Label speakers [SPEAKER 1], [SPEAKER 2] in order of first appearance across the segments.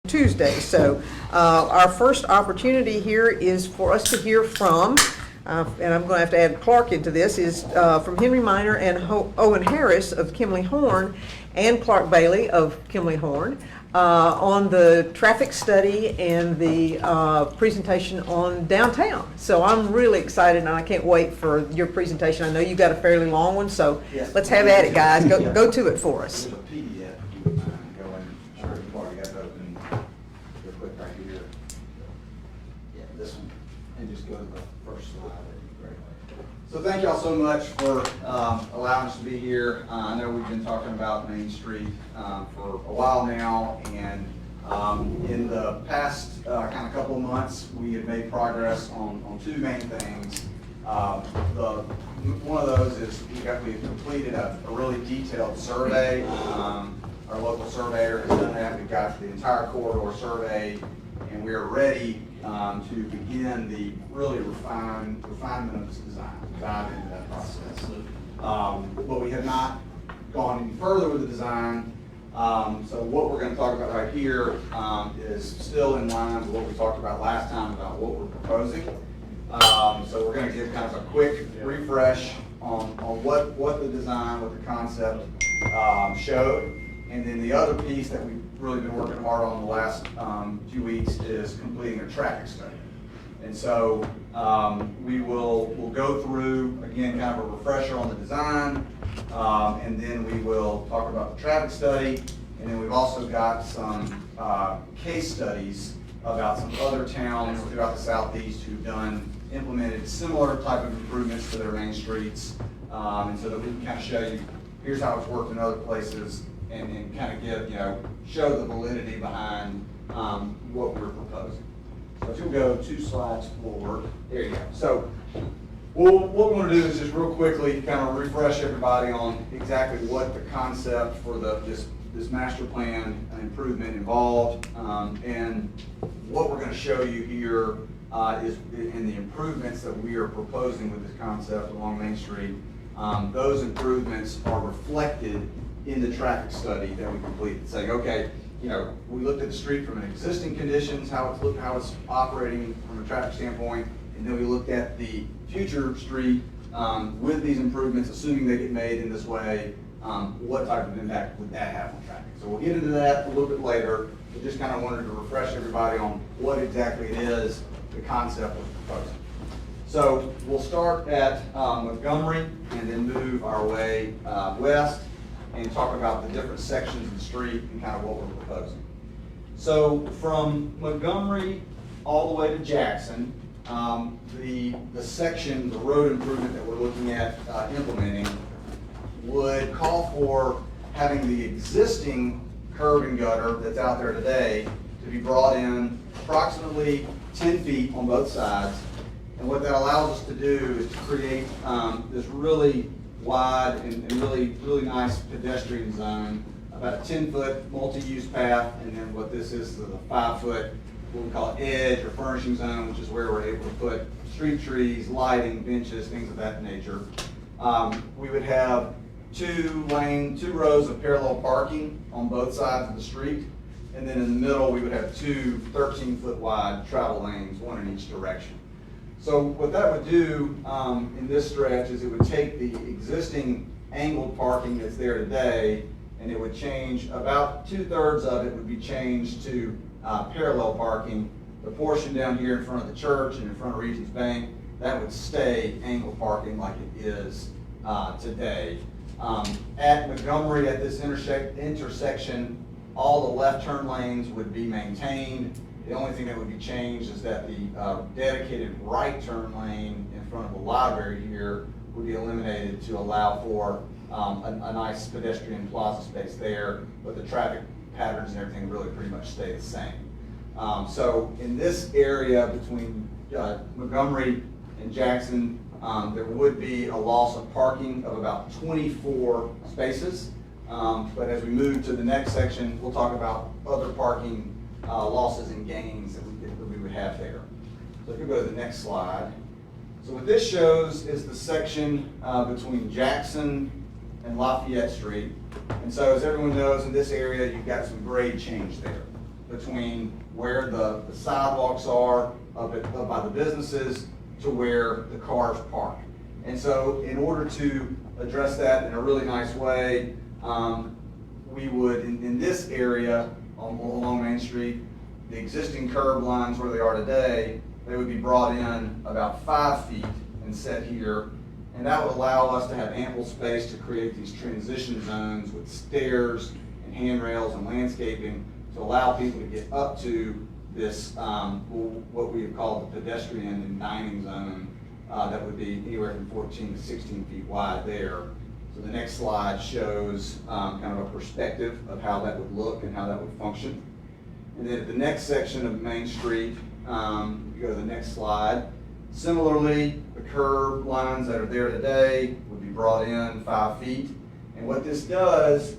[SPEAKER 1] Tuesday. So our first opportunity here is for us to hear from, and I'm going to have to add Clark into this, is from Henry Miner and Owen Harris of Kimley Horn and Clark Bailey of Kimley Horn on the traffic study and the presentation on downtown. So I'm really excited and I can't wait for your presentation. I know you got a fairly long one, so let's have at it, guys. Go to it for us.
[SPEAKER 2] There's a PDF if you would mind going, sure you've already got it open, real quick right here. Yeah, this one, and just go to the first slide, that'd be great. So thank y'all so much for allowing us to be here. I know we've been talking about Main Street for a while now, and in the past kind of couple of months, we have made progress on two main things. One of those is we've completed a really detailed survey. Our local surveyor has done that. We've got the entire corridor surveyed, and we are ready to begin the really refinement of this design, dive into that process. But we have not gone any further with the design. So what we're going to talk about right here is still in line with what we talked about last time about what we're proposing. So we're going to give kind of a quick refresh on what the design, what the concept showed. And then the other piece that we've really been working hard on the last few weeks is completing a traffic study. And so we'll go through, again, kind of a refresher on the design, and then we will talk about the traffic study. And then we've also got some case studies about some other towns throughout the Southeast who've implemented similar type of improvements to their main streets, and so that we can kind of show you, here's how it's worked in other places, and kind of show the validity behind what we're proposing. So if you'll go 2 slides forward, there you go. So what we want to do is just real quickly kind of refresh everybody on exactly what the concept for this master plan improvement involved, and what we're going to show you here is in the improvements that we are proposing with this concept along Main Street. Those improvements are reflected in the traffic study that we completed, saying, okay, we looked at the street from an existing conditions, how it's operating from a traffic standpoint, and then we looked at the future street with these improvements, assuming they get made in this way, what type of impact would that have on traffic? So we'll get into that a little bit later, but just kind of wanted to refresh everybody on what exactly it is the concept was proposing. So we'll start at Montgomery and then move our way west and talk about the different sections of the street and kind of what we're proposing. So from Montgomery all the way to Jackson, the section, the road improvement that we're looking at implementing would call for having the existing curb and gutter that's out there today to be brought in approximately 10 feet on both sides. And what that allows us to do is to create this really wide and really nice pedestrian zone, about a 10-foot multi-use path, and then what this is a 5-foot, what we call edge or furnishing zone, which is where we're able to put street trees, lighting, benches, things of that nature. We would have 2 rows of parallel parking on both sides of the street, and then in the middle we would have 2 13-foot wide travel lanes, one in each direction. So what that would do in this stretch is it would take the existing angled parking that's there today, and it would change about 2/3 of it would be changed to parallel parking. The portion down here in front of the church and in front of Regions Bank, that would stay angled parking like it is today. At Montgomery, at this intersection, all the left turn lanes would be maintained. The only thing that would be changed is that the dedicated right turn lane in front of the library here would be eliminated to allow for a nice pedestrian plaza space there, but the traffic patterns and everything really pretty much stay the same. So in this area between Montgomery and Jackson, there would be a loss of parking of about 24 spaces. But as we move to the next section, we'll talk about other parking losses and gains that we would have there. So if you go to the next slide. So what this shows is the section between Jackson and Lafayette Street. And so as everyone knows, in this area, you've got some grade change there. between where the sidewalks are up by the businesses to where the cars park. And so in order to address that in a really nice way, we would, in this area along Main Street, the existing curb lines where they are today, they would be brought in about 5 feet and set here. And that would allow us to have ample space to create these transition zones with stairs and handrails and landscaping to allow people to get up to this, what we have called the pedestrian and dining zone, that would be anywhere from 14 to 16 feet wide there. So the next slide shows kind of a perspective of how that would look and how that would function. And then at the next section of Main Street, if you go to the next slide, similarly, the curb lines that are there today would be brought in 5 feet. And what this does,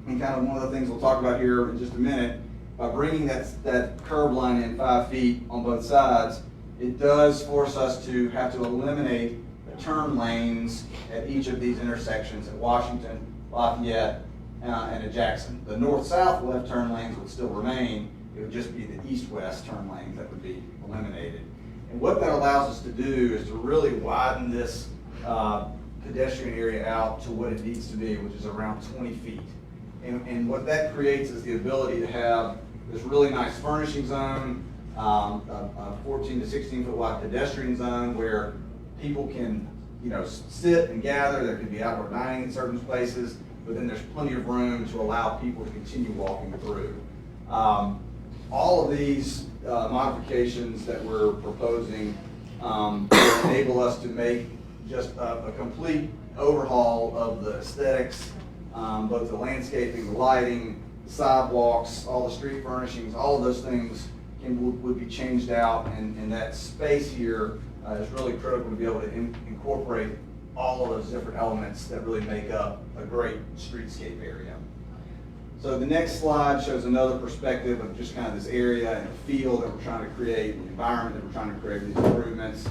[SPEAKER 2] and kind of one of the things we'll talk about here in just a minute, by bringing that curb line in 5 feet on both sides, it does force us to have to eliminate the turn lanes at each of these intersections at Washington, Lafayette, and at Jackson. The north-south left turn lanes would still remain. It would just be the east-west turn lanes that would be eliminated. And what that allows us to do is to really widen this pedestrian area out to what it needs to be, which is around 20 feet. And what that creates is the ability to have this really nice furnishing zone, a 14 to 16 foot wide pedestrian zone where people can, sit and gather. There can be outdoor dining in certain places, but then there's plenty of room to allow people to continue walking through. All of these modifications that we're proposing will enable us to make just a complete overhaul of the aesthetics, both the landscaping, the lighting, the sidewalks, all the street furnishings, all of those things would be changed out, and that space here is really critical to be able to incorporate all of those different elements that really make up a great streetscape area. So the next slide shows another perspective of just kind of this area and the feel that we're trying to create, the environment that we're trying to create with these improvements.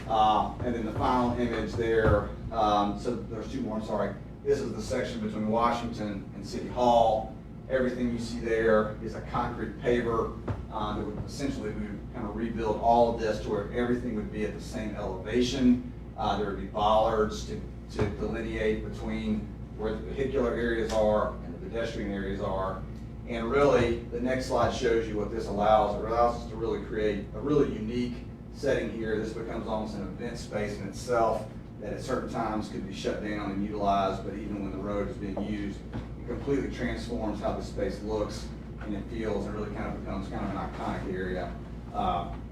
[SPEAKER 2] And then the final image there, so there's two more, I'm sorry. This is the section between Washington and City Hall. Everything you see there is a concrete paver that would essentially, we would kind of rebuild all of this to where everything would be at the same elevation. There would be bollards to delineate between where the vehicular areas are and the pedestrian areas are. And really, the next slide shows you what this allows. It allows us to really create a really unique setting here. This becomes almost an event space in itself that at certain times could be shut down and utilized, but even when the road is being used, it completely transforms how the space looks and it feels, and really kind of becomes kind of an iconic area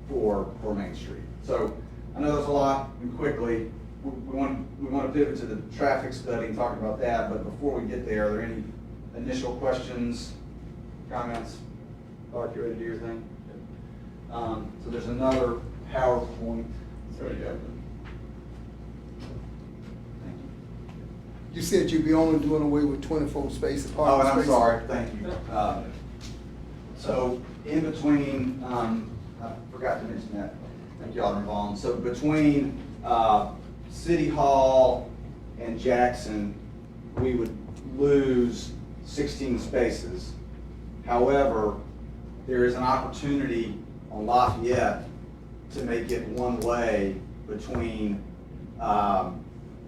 [SPEAKER 2] for Main Street. So I know that's a lot, and quickly, we want to pivot to the traffic study and talk about that, but before we get there, are there any initial questions, comments? Clark, you ready to do your thing? So there's another PowerPoint. Sorry, yeah.
[SPEAKER 3] You said you'd be only doing away with 24 spaces.
[SPEAKER 2] Oh, and I'm sorry, thank you. So in between, I forgot to mention that. Thank you, Alderman Vaughn. So between City Hall and Jackson, we would lose 16 spaces. However, there is an opportunity on Lafayette to make it one way between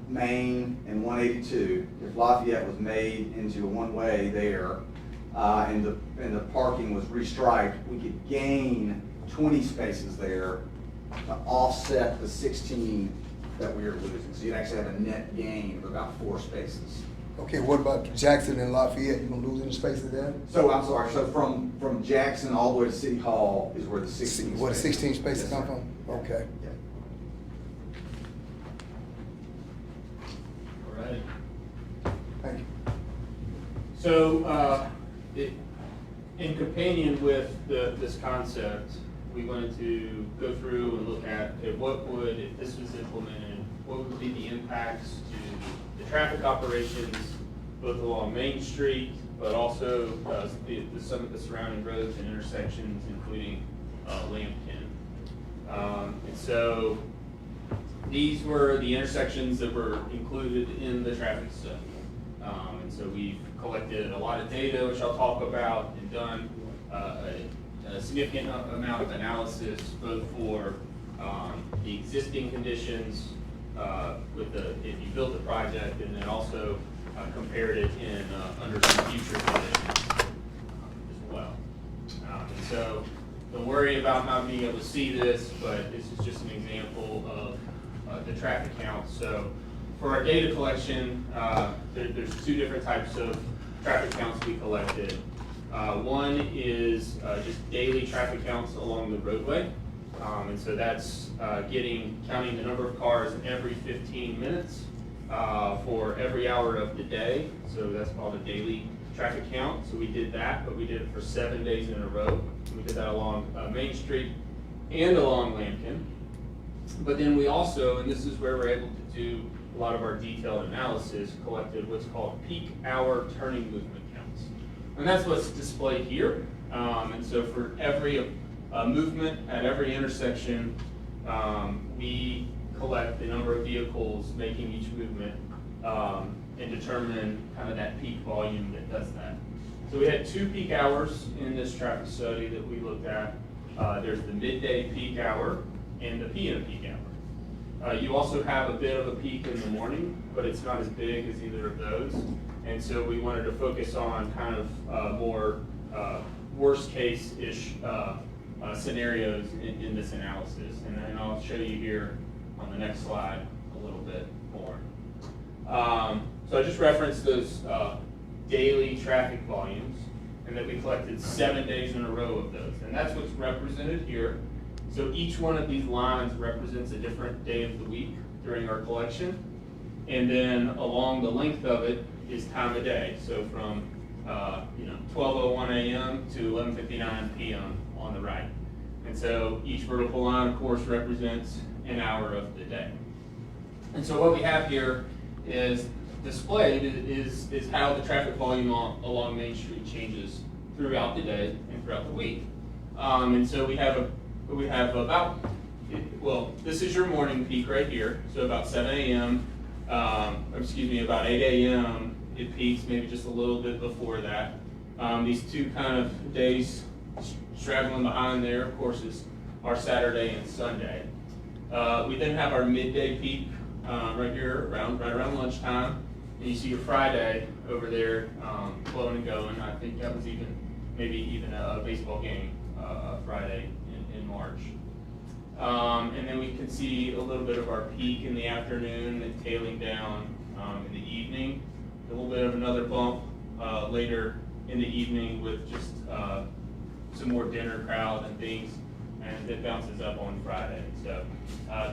[SPEAKER 2] Main and 182. If Lafayette was made into a one-way there, and the parking was restriped, we could gain 20 spaces there to offset the 16 that we are losing. So you'd actually have a net gain of about 4 spaces.
[SPEAKER 3] Okay, what about Jackson and Lafayette? You gonna lose any spaces there?
[SPEAKER 2] So I'm sorry, so from Jackson all the way to City Hall is where the 16
[SPEAKER 3] Where the 16 spaces
[SPEAKER 2] Yes,
[SPEAKER 3] come
[SPEAKER 2] sir.
[SPEAKER 3] from? Okay.
[SPEAKER 2] Yeah.
[SPEAKER 4] All right.
[SPEAKER 3] Thank you.
[SPEAKER 4] So, in companion with this concept, we wanted to go through and look at, okay, what would, if this was implemented, what would be the impacts to the traffic operations, both along Main Street, but also some of the surrounding roads and intersections, including Lambton. And so these were the intersections that were included in the traffic study. And so we've collected a lot of data, which I'll talk about, and done a significant amount of analysis, both for the existing conditions if you built the project, and then also compared it in under some future conditions as well. And so don't worry about not being able to see this, but this is just an example of the traffic count. So for our data collection, there's two different types of traffic counts we collected. One is just daily traffic counts along the roadway. And so that's counting the number of cars every 15 minutes for every hour of the day. So that's called a daily traffic count. So we did that, but we did it for 7 days in a row. We did that along Main Street and along Lambkin. But then we also, and this is where we're able to do a lot of our detailed analysis, collected what's called peak hour turning movement counts. And that's what's displayed here. And so for every movement at every intersection, we collect the number of vehicles making each movement and determine kind of that peak volume that does that. So we had 2 peak hours in this traffic study that we looked at. There's the midday peak hour and the PM peak hour. You also have a bit of a peak in the morning, but it's not as big as either of those. And so we wanted to focus on kind of more worst case-ish scenarios in this analysis. And then I'll show you here on the next slide a little bit more. So I just referenced those daily traffic volumes, and that we collected 7 days in a row of those. And that's what's represented here. So each one of these lines represents a different day of the week during our collection. And then along the length of it is time of day. So from 12:01 a.m. to 11:59 p.m. on the right. And so each vertical line, of course, represents an hour of the day. And so what we have here is displayed is how the traffic volume along Main Street changes throughout the day and throughout the week. And so we have about, well, this is your morning peak right here. So about 7 a.m., about 8 a.m. it peaks, maybe just a little bit before that. These two kind of days straggling behind there, of course, is our Saturday and Sunday. We then have our midday peak right here, right around lunchtime. And you see your Friday over there flowing and going. I think that was maybe even a baseball game Friday in March. And then we can see a little bit of our peak in the afternoon and tailing down in the evening. A little bit of another bump later in the evening with just some more dinner crowd and things, and it bounces up on Friday. So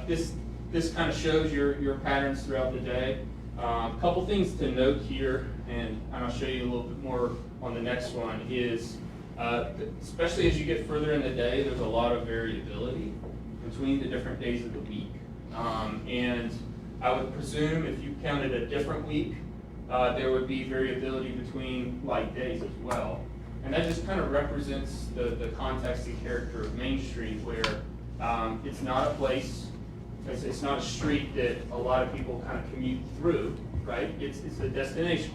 [SPEAKER 4] this kind of shows your patterns throughout the day. A couple things to note here, and I'll show you a little bit more on the next one, is especially as you get further in the day, there's a lot of variability between the different days of the week. And I would presume if you counted a different week, there would be variability between like days as well. And that just kind of represents the context and character of Main Street, where it's not a place, it's not a street that a lot of people kind of commute through, right? It's a destination.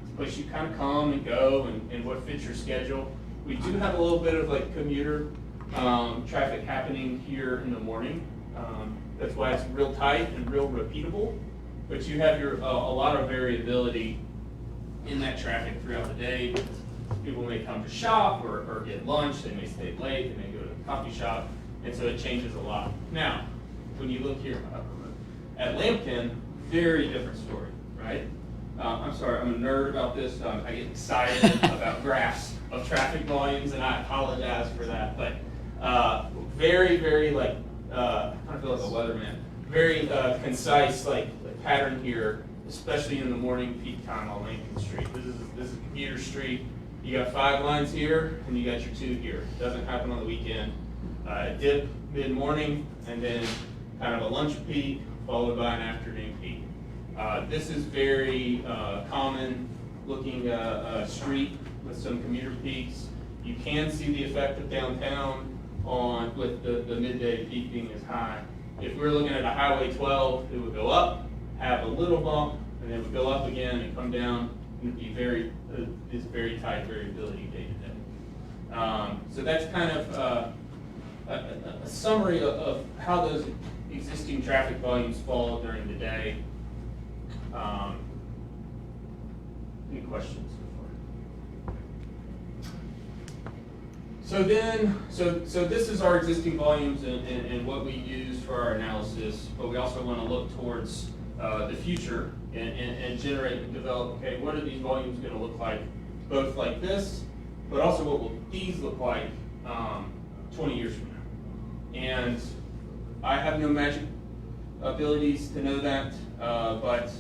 [SPEAKER 4] It's a place you kind of come and go and what fits your schedule. We do have a little bit of like commuter traffic happening here in the morning. That's why it's real tight and real repeatable. But you have a lot of variability in that traffic throughout the day. People may come to shop or get lunch, they may stay late, they may go to the coffee shop, and so it changes a lot. Now, when you look here at Lambkin, very different story, right? I'm sorry, I'm a nerd about this. I get excited about graphs of traffic volumes, and I apologize for that. But very, very I kind of feel like a weatherman. Very concise pattern here, especially in the morning peak time on Lincoln Street. This is a commuter street. You got 5 lines here, and you got your 2 here. It doesn't happen on the weekend. Dip mid-morning, and then kind of a lunch peak, followed by an afternoon peak. This is very common looking street with some commuter peaks. You can see the effect of downtown with the midday peak being as high. If we're looking at a Highway 12, it would go up, have a little bump, and then it would go up again and come down, and it'd be very tight variability day to day. So that's kind of a summary of how those existing traffic volumes fall during the day. Any questions so far? So this is our existing volumes and what we use for our analysis, but we also want to look towards the future and generate and develop, okay, what are these volumes going to look like, both like this, but also what will these look like 20 years from now. And I have no magic abilities to know that, but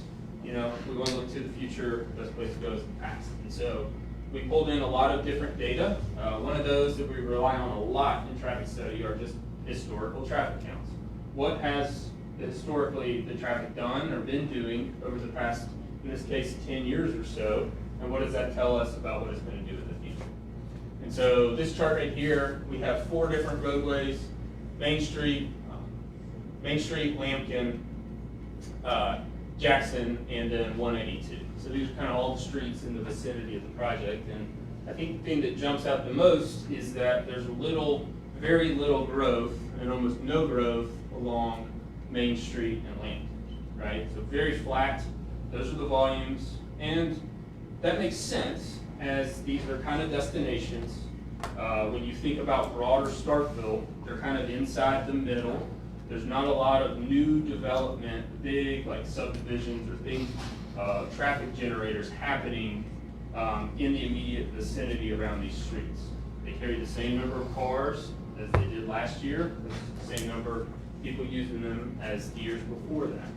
[SPEAKER 4] you know, we want to look to the future. The best place to go is the past. And so we pulled in a lot of different data. One of those that we rely on a lot in traffic study are just historical traffic counts. What has historically the traffic done or been doing over the past, in this case, 10 years or so, and what does that tell us about what it's going to do in the future? And so this chart right here, we have 4 different roadways: Main Street, Lambkin, Jackson, and then 182. So these are kind of all the streets in the vicinity of the project. And I think the thing that jumps out the most is that there's very little growth and almost no growth along Main Street and Lambkin, right? So very flat. Those are the volumes. And that makes sense, as these are kind of destinations. When you think about broader Starkville, they're kind of inside the middle. There's not a lot of new development, big like subdivisions or things, traffic generators happening in the immediate vicinity around these streets. They carry the same number of cars as they did last year, the same number of people using them as the years before that.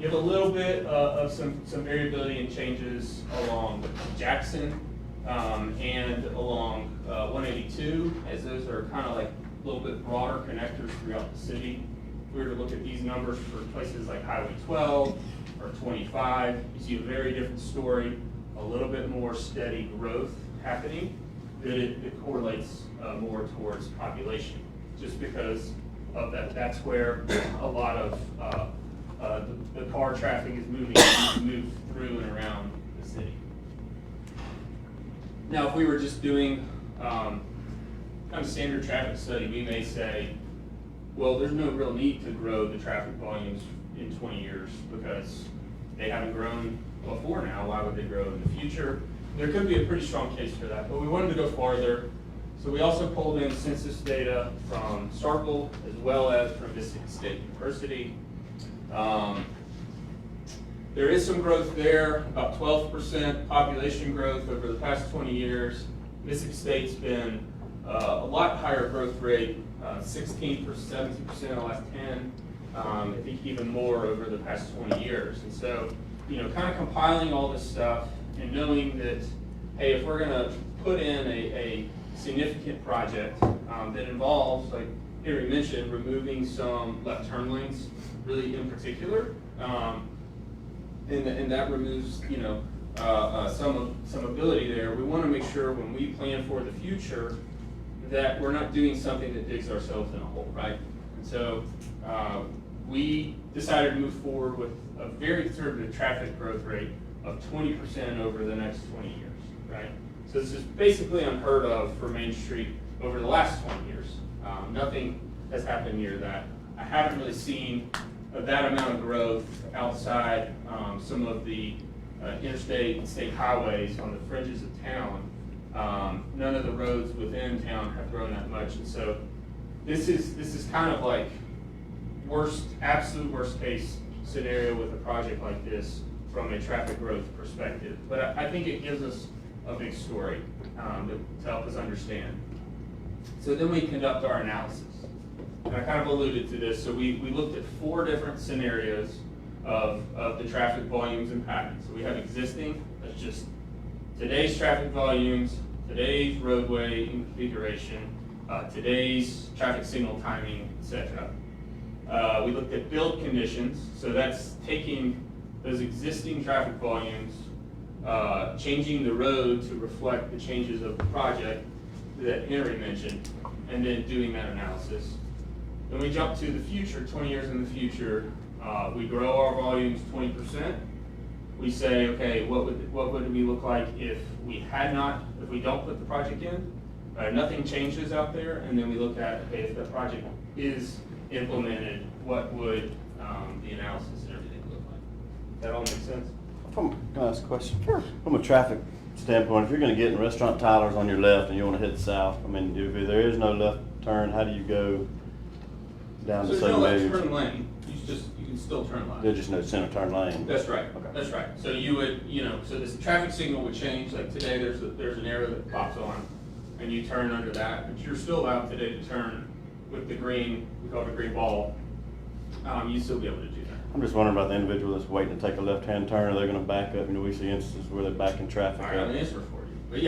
[SPEAKER 4] You have a little bit of some variability and changes along Jackson and along 182, as those are kind of like a little bit broader connectors throughout the city. If we were to look at these numbers for places like Highway 12 or 25, you see a very different story, a little bit more steady growth happening, that it correlates more towards population, just because of that. That's where a lot of the car traffic is moving to move through and around the city. Now, if we were just doing kind of standard traffic study, we may say, well, there's no real need to grow the traffic volumes in 20 years because they haven't grown before now. Why would they grow in the future? There could be a pretty strong case for that, but we wanted to go farther. So we also pulled in census data from Starkville as well as from Mississippi State University. There is some growth there, about 12% population growth over the past 20 years. Mississippi State's been a lot higher growth rate, 16%, 17% in the last 10, I think even more over the past 20 years. And so, you know, kind of compiling all this stuff and knowing that, hey, if we're gonna put in a significant project that involves, like Henry mentioned, removing some left turn lanes, really in particular, and that removes, you know, some ability there. We want to make sure when we plan for the future that we're not doing something that digs ourselves in a hole, right? And so we decided to move forward with a very conservative traffic growth rate of 20% over the next 20 years, right? So this is basically unheard of for Main Street over the last 20 years. Nothing has happened near that. I haven't really seen that amount of growth outside some of the interstate and state highways on the fringes of town. None of the roads within town have grown that much, and so this is kind of like absolute worst case scenario with a project like this from a traffic growth perspective. But I think it gives us a big story to help us understand. So then we conduct our analysis. And I kind of alluded to this. So we looked at 4 different scenarios of the traffic volumes and patterns. So we have existing, that's just today's traffic volumes, today's roadway configuration, today's traffic signal timing, etc. We looked at build conditions. So that's taking those existing traffic volumes, changing the road to reflect the changes of the project that Henry mentioned, and then doing that analysis. Then we jump to the future, 20 years in the future. We grow our volumes 20%. We say, okay, what would we look like if we don't put the project in? Nothing changes out there, and then we look at, okay, if the project is implemented, what would the analysis and everything look like? That all makes sense?
[SPEAKER 5] Can I ask a question? Sure. From a traffic standpoint, if you're gonna get in Restaurant Tyler's on your left and you wanna head south, I mean, if there is no left turn, how do you go down
[SPEAKER 4] So
[SPEAKER 5] the
[SPEAKER 4] there's no
[SPEAKER 5] same
[SPEAKER 4] left
[SPEAKER 5] lane?
[SPEAKER 4] turn lane, you can still turn left.
[SPEAKER 5] There's just no center turn lane?
[SPEAKER 4] That's right,
[SPEAKER 5] Okay.
[SPEAKER 4] that's right. So you would, so this traffic signal would change, like today, there's an arrow that pops on, and you turn under that, but you're still allowed today to turn with the green, we call it a green ball. You'd still be able to do that.
[SPEAKER 5] I'm just wondering about the individual that's waiting to take a left-hand turn, are they gonna back up? We see instances where they're backing traffic
[SPEAKER 4] I got
[SPEAKER 5] up.
[SPEAKER 4] an answer for you, but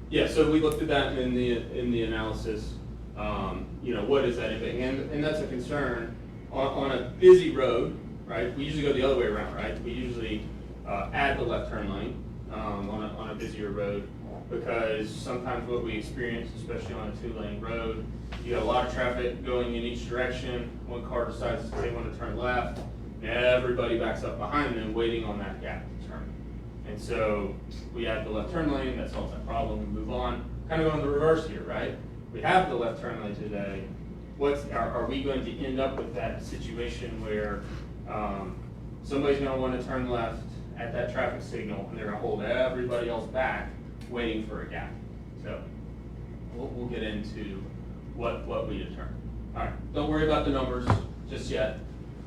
[SPEAKER 4] yeah, so we looked at that in the analysis, what is that impact? And that's a concern on a busy road, right? We usually go the other way around, right? We usually add the left turn lane on a busier road, because sometimes what we experience, especially on a 2-lane road, you got a lot of traffic going in each direction. One car decides they want to turn left, and everybody backs up behind them, waiting on that gap to turn. And so we add the left turn lane, that solves that problem, we move on. Kind of going the reverse here, right? We have the left turn lane today. Are we going to end up with that situation where somebody's going to want to turn left at that traffic signal, and they're going to hold everybody else back, waiting for a gap? So we'll get into what we determine. All right, don't worry about the numbers just yet.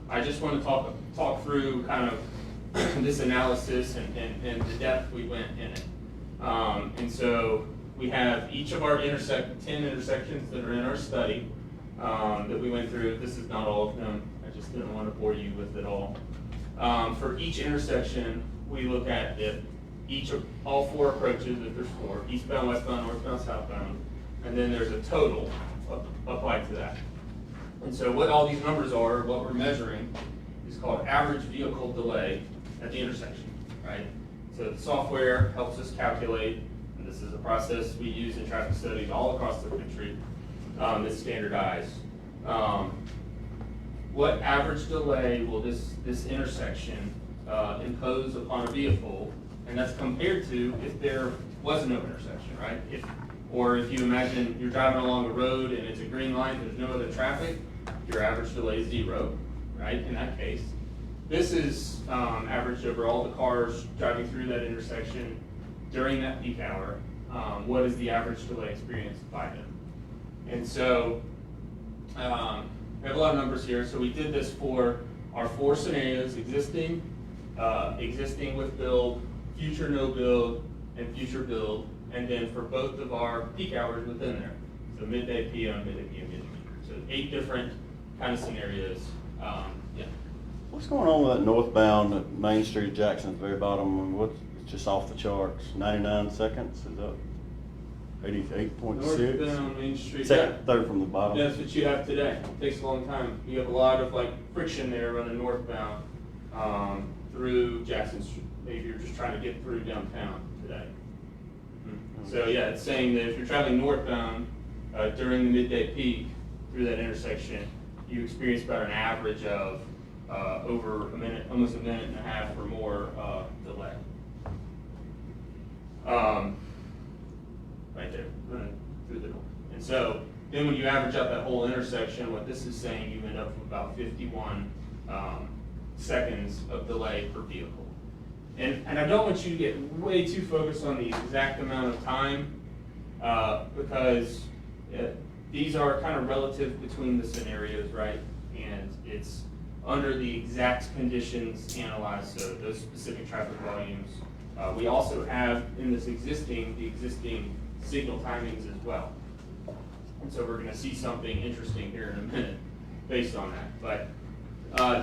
[SPEAKER 4] I just want to talk through kind of this analysis and the depth we went in it. And so we have each of our 10 intersections that are in our study that we went through. This is not all of them. I just didn't want to bore you with it all. For each intersection, we look at all 4 approaches, if there's 4, eastbound, westbound, northbound, southbound, and then there's a total applied to that. And so what all these numbers are, what we're measuring, is called average vehicle delay at the intersection, right? So the software helps us calculate, and this is a process we use in traffic studies all across the country, that's standardized. What average delay will this intersection impose upon a vehicle? And that's compared to if there was no intersection, right? Or if you imagine you're driving along a road and it's a green light, there's no other traffic, your average delay is 0, right, in that case. This is averaged over all the cars driving through that intersection during that peak hour. What is the average delay experienced by them? And so we have a lot of numbers here. So we did this for our 4 scenarios: existing with build, future no build, and future build, and then for both of our peak hours within there. So midday PM, midday PM, midday PM. So 8 different kind of scenarios. Yeah.
[SPEAKER 5] What's going on with that northbound at Main Street, Jackson, at the very bottom? It's just off the charts. 99 seconds, is up 88.6?
[SPEAKER 4] Northbound Main Street.
[SPEAKER 5] Second, third from the bottom.
[SPEAKER 4] That's what you have today. It takes a long time. You have a lot of friction there running northbound through Jackson Street. Maybe you're just trying to get through downtown today. So yeah, it's saying that if you're traveling northbound during the midday peak through that intersection, you experience about an average of over a minute, almost a minute and a half or more delay. Right there, running through the north. And so then when you average out that whole intersection, what this is saying, you end up with about 51 seconds of delay per vehicle. And I don't want you to get way too focused on the exact amount of time because these are kind of relative between the scenarios, right? And it's under the exact conditions analyzed, so those specific traffic volumes. We also have in this the existing signal timings as well. And so we're going to see something interesting here in a minute based on that. But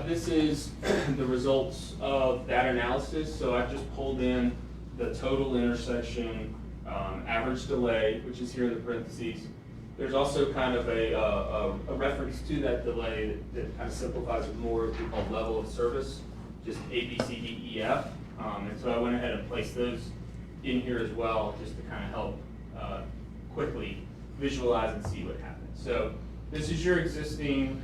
[SPEAKER 4] this is the results of that analysis. So I've just pulled in the total intersection average delay, which is here in the parentheses. There's also kind of a reference to that delay that kind of simplifies it more, what we call level of service, just A, B, C, D, E, F. And so I went ahead and placed those in here as well, just to kind of help quickly visualize and see what happens. So this is your existing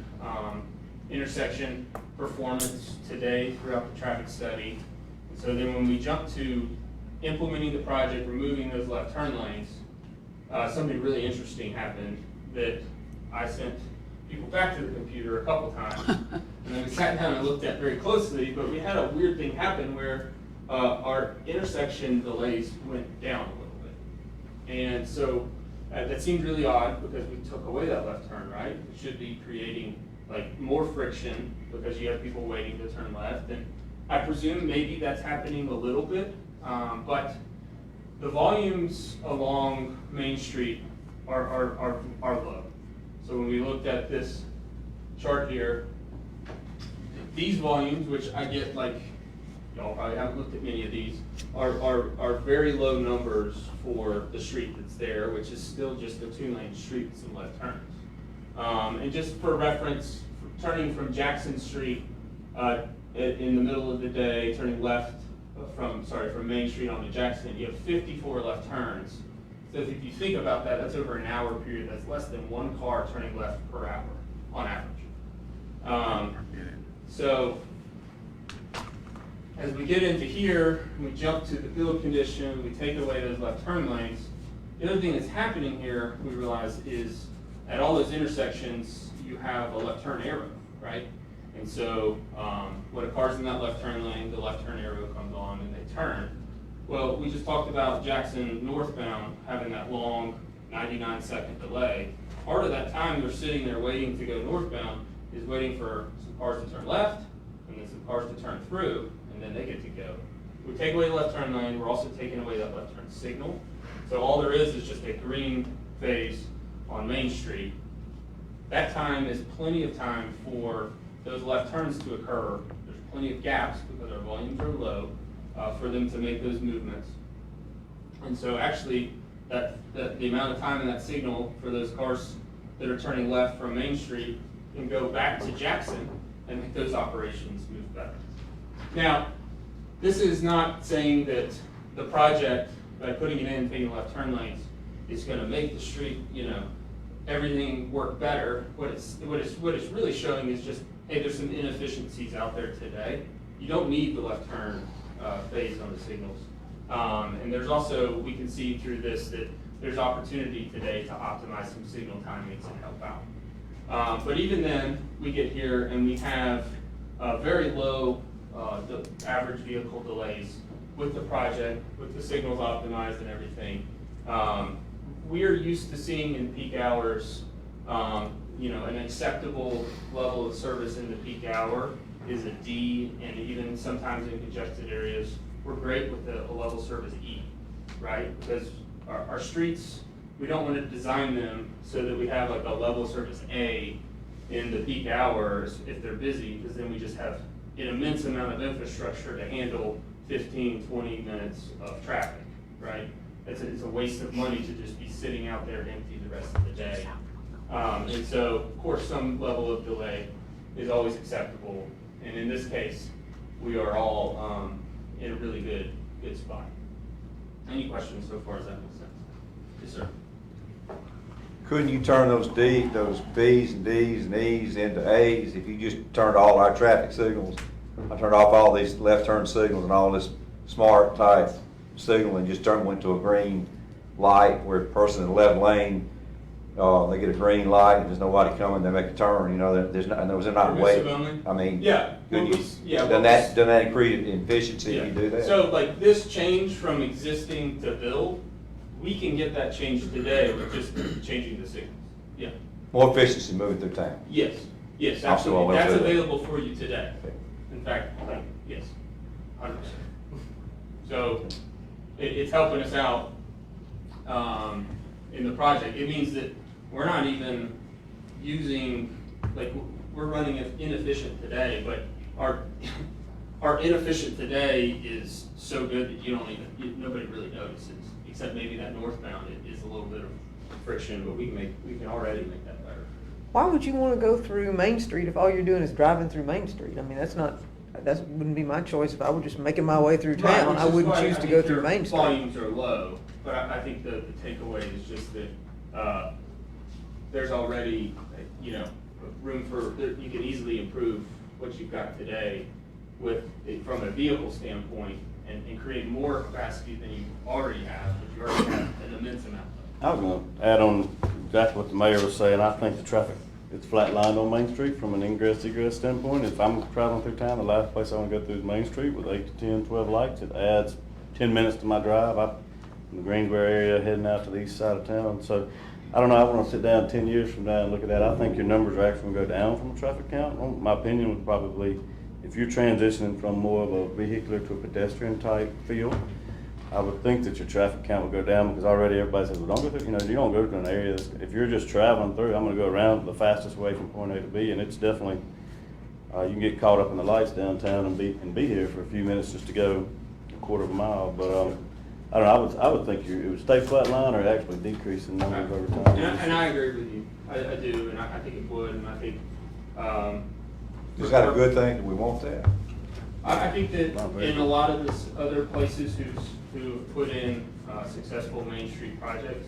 [SPEAKER 4] intersection performance today throughout the traffic study. And so then when we jump to implementing the project, removing those left turn lanes, something really interesting happened that I sent people back to the computer a couple times. And then we sat down and looked at very closely, but we had a weird thing happen where our intersection delays went down a little bit. And so that seemed really odd because we took away that left turn, right? It should be creating like more friction because you have people waiting to turn left. And I presume maybe that's happening a little bit, but the volumes along Main Street are low. So when we looked at this chart here, these volumes, which I get like, y'all probably haven't looked at many of these, are very low numbers for the street that's there, which is still just a 2-lane street with some left turns. And just for reference, turning from Jackson Street in the middle of the day, turning left from Main Street onto Jackson, you have 54 left turns. So if you think about that, that's over an hour period. That's less than 1 car turning left per hour on average. So as we get into here, we jump to the field condition, we take away those left turn lanes. The other thing that's happening here, we realize, is at all those intersections, you have a left turn arrow, right? And so when a car's in that left turn lane, the left turn arrow comes on and they turn. Well, we just talked about Jackson northbound having that long 99-second delay. Part of that time they're sitting there waiting to go northbound is waiting for some cars to turn left and then some cars to turn through, and then they get to go. We take away the left turn lane, we're also taking away that left turn signal. So all there is just a green phase on Main Street. That time is plenty of time for those left turns to occur. There's plenty of gaps because our volumes are low for them to make those movements. And so actually, the amount of time in that signal for those cars that are turning left from Main Street can go back to Jackson and make those operations move better. Now, this is not saying that the project, by putting it in, taking left turn lanes, is going to make the street, everything work better. What it's really showing is just, hey, there's some inefficiencies out there today. You don't need the left turn phase on the signals. And there's also, we can see through this that there's opportunity today to optimize some signal timings and help out. But even then, we get here and we have very low the average vehicle delays with the project, with the signals optimized and everything. We are used to seeing in peak hours, an acceptable level of service in the peak hour is a D, and even sometimes in congested areas, we're great with a level service E, right? Because our streets, we don't want to design them so that we have like a level service A in the peak hours if they're busy, because then we just have an immense amount of infrastructure to handle 15, 20 minutes of traffic, right? It's a waste of money to just be sitting out there empty the rest of the day. And so, of course, some level of delay is always acceptable. And in this case, we are all in a really good spot. Any questions so far as that makes sense? Yes, sir.
[SPEAKER 6] Couldn't you turn those B's and D's and E's into A's if you just turned all our traffic signals? I turned off all these left turn signals and all this smart type signal and just went to a green light where a person in the left lane, they get a green light and there's nobody coming, they make a turn, they're not waiting. I mean,
[SPEAKER 4] yeah,
[SPEAKER 6] doesn't that create efficiency if you do that?
[SPEAKER 4] So like this change from existing to build, we can get that change today with just changing the signals. Yeah.
[SPEAKER 6] More efficiency moving through town.
[SPEAKER 4] Yes, absolutely. That's available for you today. In fact, yes, 100%. So it's helping us out in the project. It means that we're not even using, we're running inefficient today, but our inefficient today is so good that nobody really notices, except maybe that northbound is a little bit of friction, but we can already make that better.
[SPEAKER 1] Why would you want to go through Main Street if all you're doing is driving through Main Street? I mean, that wouldn't be my choice if I were just making my way through town. I wouldn't choose to go through Main Street.
[SPEAKER 4] Volumes are low, but I think the takeaway is just that there's already, room for, you can easily improve what you've got today from a vehicle standpoint and create more capacity than you already have, but you already have an immense amount
[SPEAKER 5] I was gonna add on exactly what the mayor was saying. I think the traffic is flatlined on Main Street from an ingress egress standpoint. If I'm traveling through town, the last place I wanna go through is Main Street with 8 to 10, 12 lights. It adds 10 minutes to my drive. I'm in the Greensboro area heading out to the east side of town. So I don't know, I wanna sit down 10 years from now and look at that. I think your numbers are actually gonna go down from a traffic count. My opinion would probably, if you're transitioning from more of a vehicular to a pedestrian type feel, I would think that your traffic count would go down because already everybody says, well, don't go through, you don't go to an area that's, if you're just traveling through, I'm gonna go around the fastest way from point A to B, and it's definitely, you can get caught up in the lights downtown and be here for a few minutes just to go a quarter of a mile, but, I don't know, I would think it would stay flat line or actually decrease in numbers over time.
[SPEAKER 4] And I agree with you, I do, and I think it would, and I think,
[SPEAKER 6] Is that a good thing? Do we want that?
[SPEAKER 4] I think that in a lot of this other places who put in successful Main Street projects,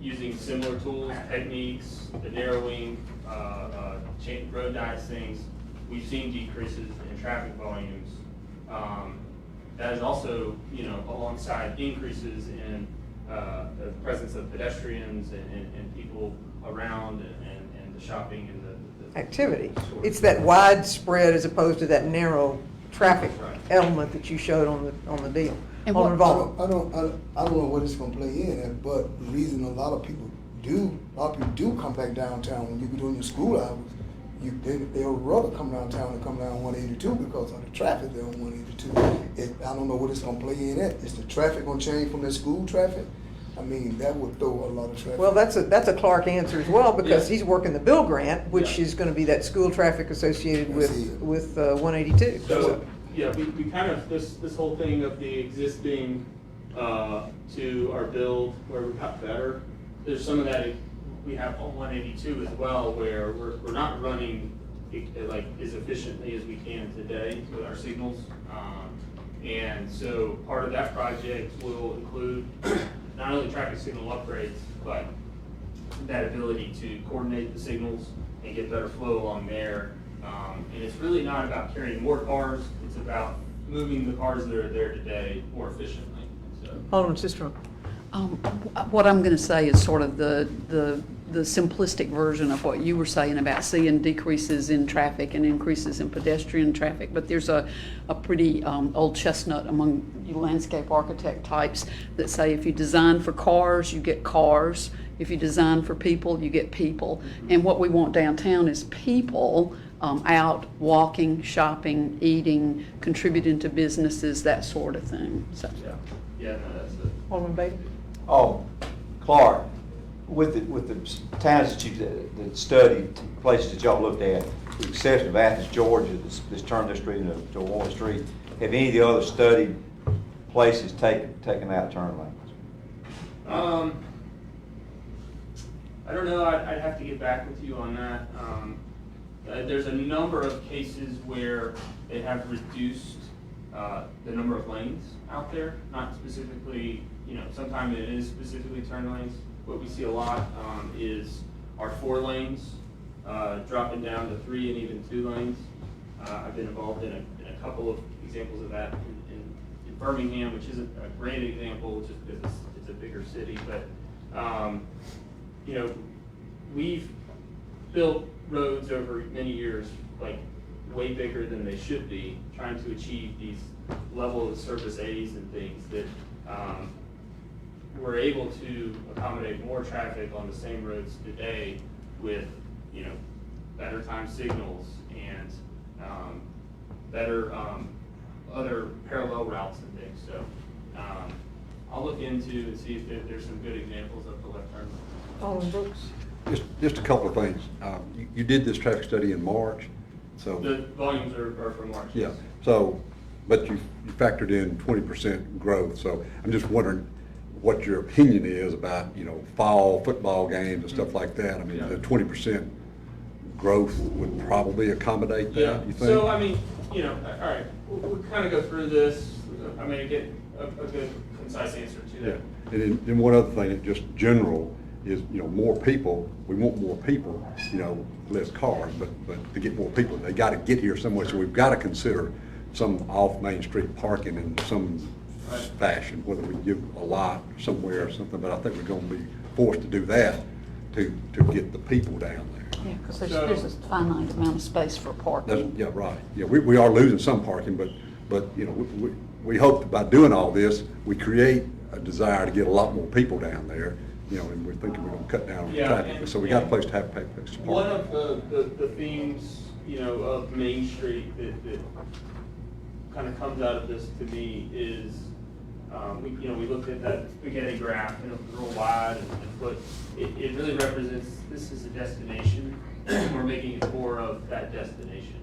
[SPEAKER 4] using similar tools, techniques, the narrowing, road dice things, we've seen decreases in traffic volumes. That is also, alongside increases in the presence of pedestrians and people around and the shopping and the
[SPEAKER 1] Activity. It's that widespread as opposed to that narrow traffic
[SPEAKER 4] Right.
[SPEAKER 1] element that you showed on the deal.
[SPEAKER 7] And
[SPEAKER 1] On
[SPEAKER 7] what-
[SPEAKER 1] revolving.
[SPEAKER 3] I don't know what it's gonna play in at, but the reason a lot of people do come back downtown when you be doing your school hours, they'll rather come downtown than come down 182 because of the traffic there on 182. I don't know what it's gonna play in at. Is the traffic gonna change from the school traffic? I mean, that would throw a lot of traffic.
[SPEAKER 1] Well, that's a Clark answer as well, because
[SPEAKER 4] Yeah.
[SPEAKER 1] he's working the Bill grant, which
[SPEAKER 4] Yeah.
[SPEAKER 1] is gonna be that school traffic associated
[SPEAKER 3] I see it.
[SPEAKER 1] with 182.
[SPEAKER 4] So, yeah, we kind of, this whole thing of the existing, to our build where we got better, there's some of that we have on 182 as well, where we're not running like as efficiently as we can today with our signals. And so part of that project will include not only traffic signal upgrades, but that ability to coordinate the signals and get better flow along there. And it's really not about carrying more cars, it's about moving the cars that are there today more efficiently. So,
[SPEAKER 1] Alderman Sistrom.
[SPEAKER 7] What I'm going to say is sort of the simplistic version of what you were saying about seeing decreases in traffic and increases in pedestrian traffic. But there's a pretty old chestnut among you landscape architect types that say if you design for cars, you get cars. If you design for people, you get people. And what we want downtown is people out walking, shopping, eating, contributing to businesses, that sort of thing. So.
[SPEAKER 4] yeah, no, that's it.
[SPEAKER 1] Alderman Beatty.
[SPEAKER 6] Oh, Clark, with the towns that studied, places that y'all looked at, with the exception of Athens, Georgia, that's turned their street into Warren Street, have any of the other studied places taken out turn lanes?
[SPEAKER 4] I don't know, I'd have to get back with you on that. There's a number of cases where they have reduced the number of lanes out there, not specifically, sometimes it is specifically turn lanes. What we see a lot is our 4 lanes dropping down to 3 and even 2 lanes. I've been involved in a couple of examples of that in Birmingham, which isn't a great example, just because it's a bigger city, but we've built roads over many years, like way bigger than they should be, trying to achieve these level of service A's and things that we're able to accommodate more traffic on the same roads today with, better time signals and better other parallel routes and things. So I'll look into and see if there's some good examples of the left turn lane.
[SPEAKER 1] Alderman Brooks.
[SPEAKER 8] Just a couple of things. You did this traffic study in March, so.
[SPEAKER 4] The volumes are from March.
[SPEAKER 8] Yeah, so, but you factored in 20% growth, so I'm just wondering what your opinion is about, fall football games and stuff like that. I mean,
[SPEAKER 4] Yeah.
[SPEAKER 8] the 20% growth would probably accommodate
[SPEAKER 4] Yeah,
[SPEAKER 8] that, you think?
[SPEAKER 4] so I mean, all right, we'll kind of go through this. I'm going to get a good concise answer to
[SPEAKER 8] Yeah,
[SPEAKER 4] that.
[SPEAKER 8] and then one other thing, just general, is, more people, we want more people, less cars, but to get more people, they gotta get here somewhere, so we've gotta consider some off Main Street parking and some fashion, whether we give a lot somewhere or something, but I think we're gonna be forced to do that to get the people down there.
[SPEAKER 7] Yeah, because there's a finite amount of space for parking.
[SPEAKER 8] Yeah, right. Yeah, we are losing some parking, but, you know, we hope by doing all this, we create a desire to get a lot more people down there, you know, and we're thinking we're gonna cut down on
[SPEAKER 4] Yeah,
[SPEAKER 8] traffic.
[SPEAKER 4] and-
[SPEAKER 8] So we got a place to have a place to park.
[SPEAKER 4] One of the themes, you know, of Main Street that kind of comes out of this to me is, we looked at that spaghetti graph, and it was real wide and foot. It really represents, this is a destination, we're making it core of that destination.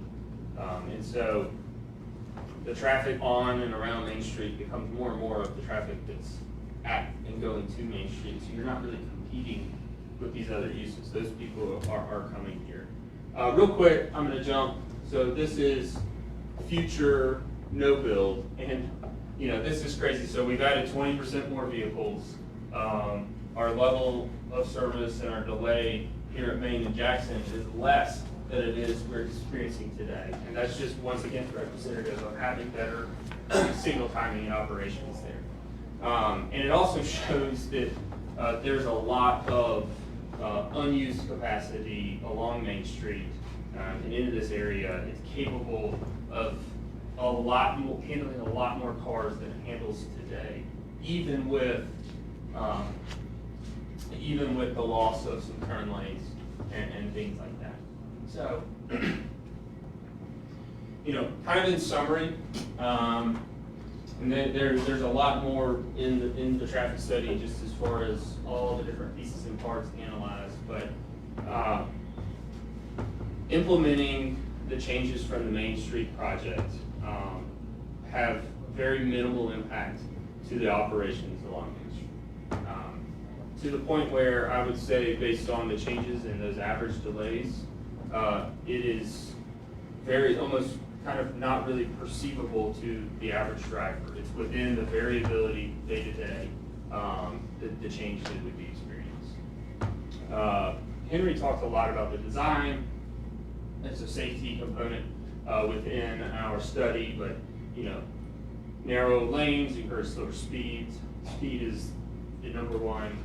[SPEAKER 4] And so the traffic on and around Main Street becomes more and more of the traffic that's at and going to Main Street. So you're not really competing with these other uses. Those people are coming here. Real quick, I'm gonna jump. So this is future no build, and you know, this is crazy. So we've added 20% more vehicles. Our level of service and our delay here at Main and Jackson is less than it is we're experiencing today. And that's just, once again, representative of having better signal timing and operations there. And it also shows that there's a lot of unused capacity along Main Street and into this area. It's capable of handling a lot more cars than it handles today, even with the loss of some turn lanes and things like that. So, you know, kind of in summary, and then there's a lot more in the traffic study, just as far as all the different pieces and parts analyzed, but implementing the changes from the Main Street project have very minimal impact to the operations along Main Street. To the point where I would say, based on the changes in those average delays, it is almost kind of not really perceivable to the average driver. It's within the variability day to day, the change that would be experienced. Henry talked a lot about the design. It's a safety component within our study, but you know, narrow lanes encourage slower speeds. Speed is the number one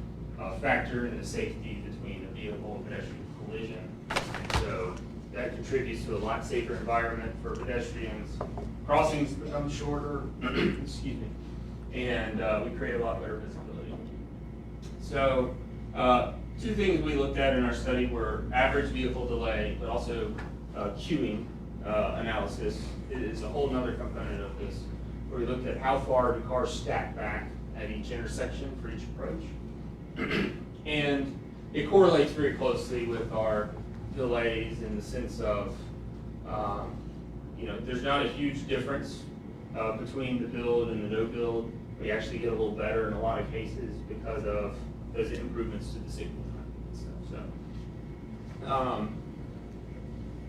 [SPEAKER 4] factor in the safety between a vehicle and pedestrian collision. And so that contributes to a lot safer environment for pedestrians. Crossings become shorter, excuse me, and we create a lot better visibility. So two things we looked at in our study were average vehicle delay, but also queuing analysis is a whole nother component of this, where we looked at how far do cars stack back at each intersection for each approach. And it correlates very closely with our delays in the sense of, there's not a huge difference between the build and the no build. We actually get a little better in a lot of cases because of those improvements to the signal time and stuff.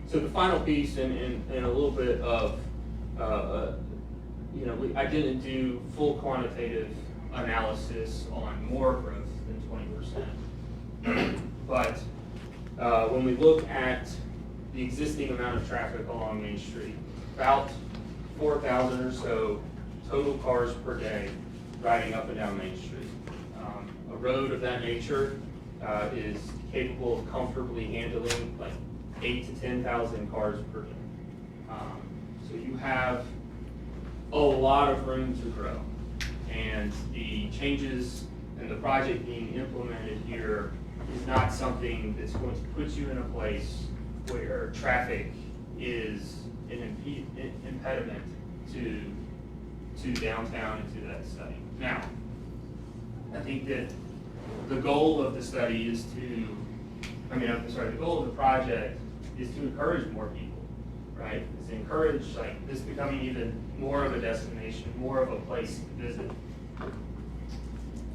[SPEAKER 4] So the final piece and a little bit of, I didn't do full quantitative analysis on more growth than 20%. But when we look at the existing amount of traffic along Main Street, about 4,000 or so total cars per day riding up and down Main Street. A road of that nature is capable of comfortably handling like 8,000 to 10,000 cars per day. So you have a lot of room to grow. And the changes and the project being implemented here is not something that's going to put you in a place where traffic is an impediment to downtown and to that study. Now, I think that the goal of the study is the goal of the project is to encourage more people, right? It's to encourage like this becoming even more of a destination, more of a place to visit.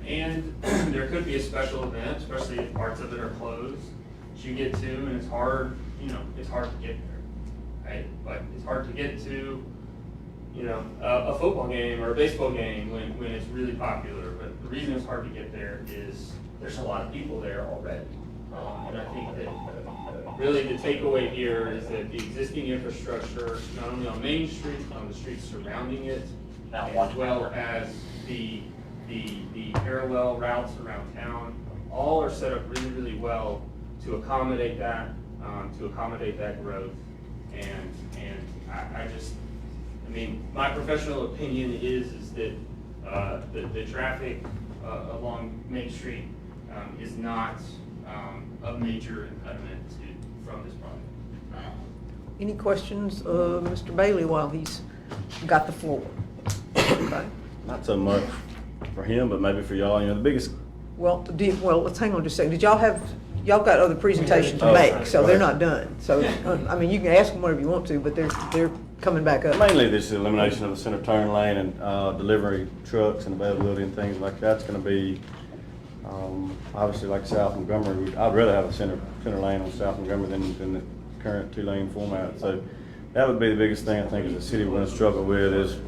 [SPEAKER 4] And there could be a special event, especially if parts of it are closed, that you get to, and it's hard, it's hard to get there, right? But it's hard to get to, a football game or a baseball game when it's really popular. But the reason it's hard to get there is there's a lot of people there already. And I think that really the takeaway here is that the existing infrastructure, not only on Main Street, on the streets surrounding it, as well as the parallel routes around town, all are set up really, really well to accommodate that growth. And I mean, my professional opinion is that the traffic along Main Street is not a major impediment from this project.
[SPEAKER 1] Any questions of Mr. Bailey while he's got the floor? Okay.
[SPEAKER 5] Not so much for him, but maybe for y'all, the biggest,
[SPEAKER 1] Well, let's hang on just a second. Y'all got other presentations to
[SPEAKER 5] Oh,
[SPEAKER 1] make, so they're
[SPEAKER 5] right.
[SPEAKER 1] not done. So, I mean, you can ask them whatever you want to, but they're coming back up.
[SPEAKER 5] mainly this elimination of the center turn lane and delivery trucks and availability and things like that's gonna be, obviously like South Montgomery, I'd rather have a center lane on South Montgomery than the current 2-lane format. So that would be the biggest thing I think as a city we're gonna struggle with is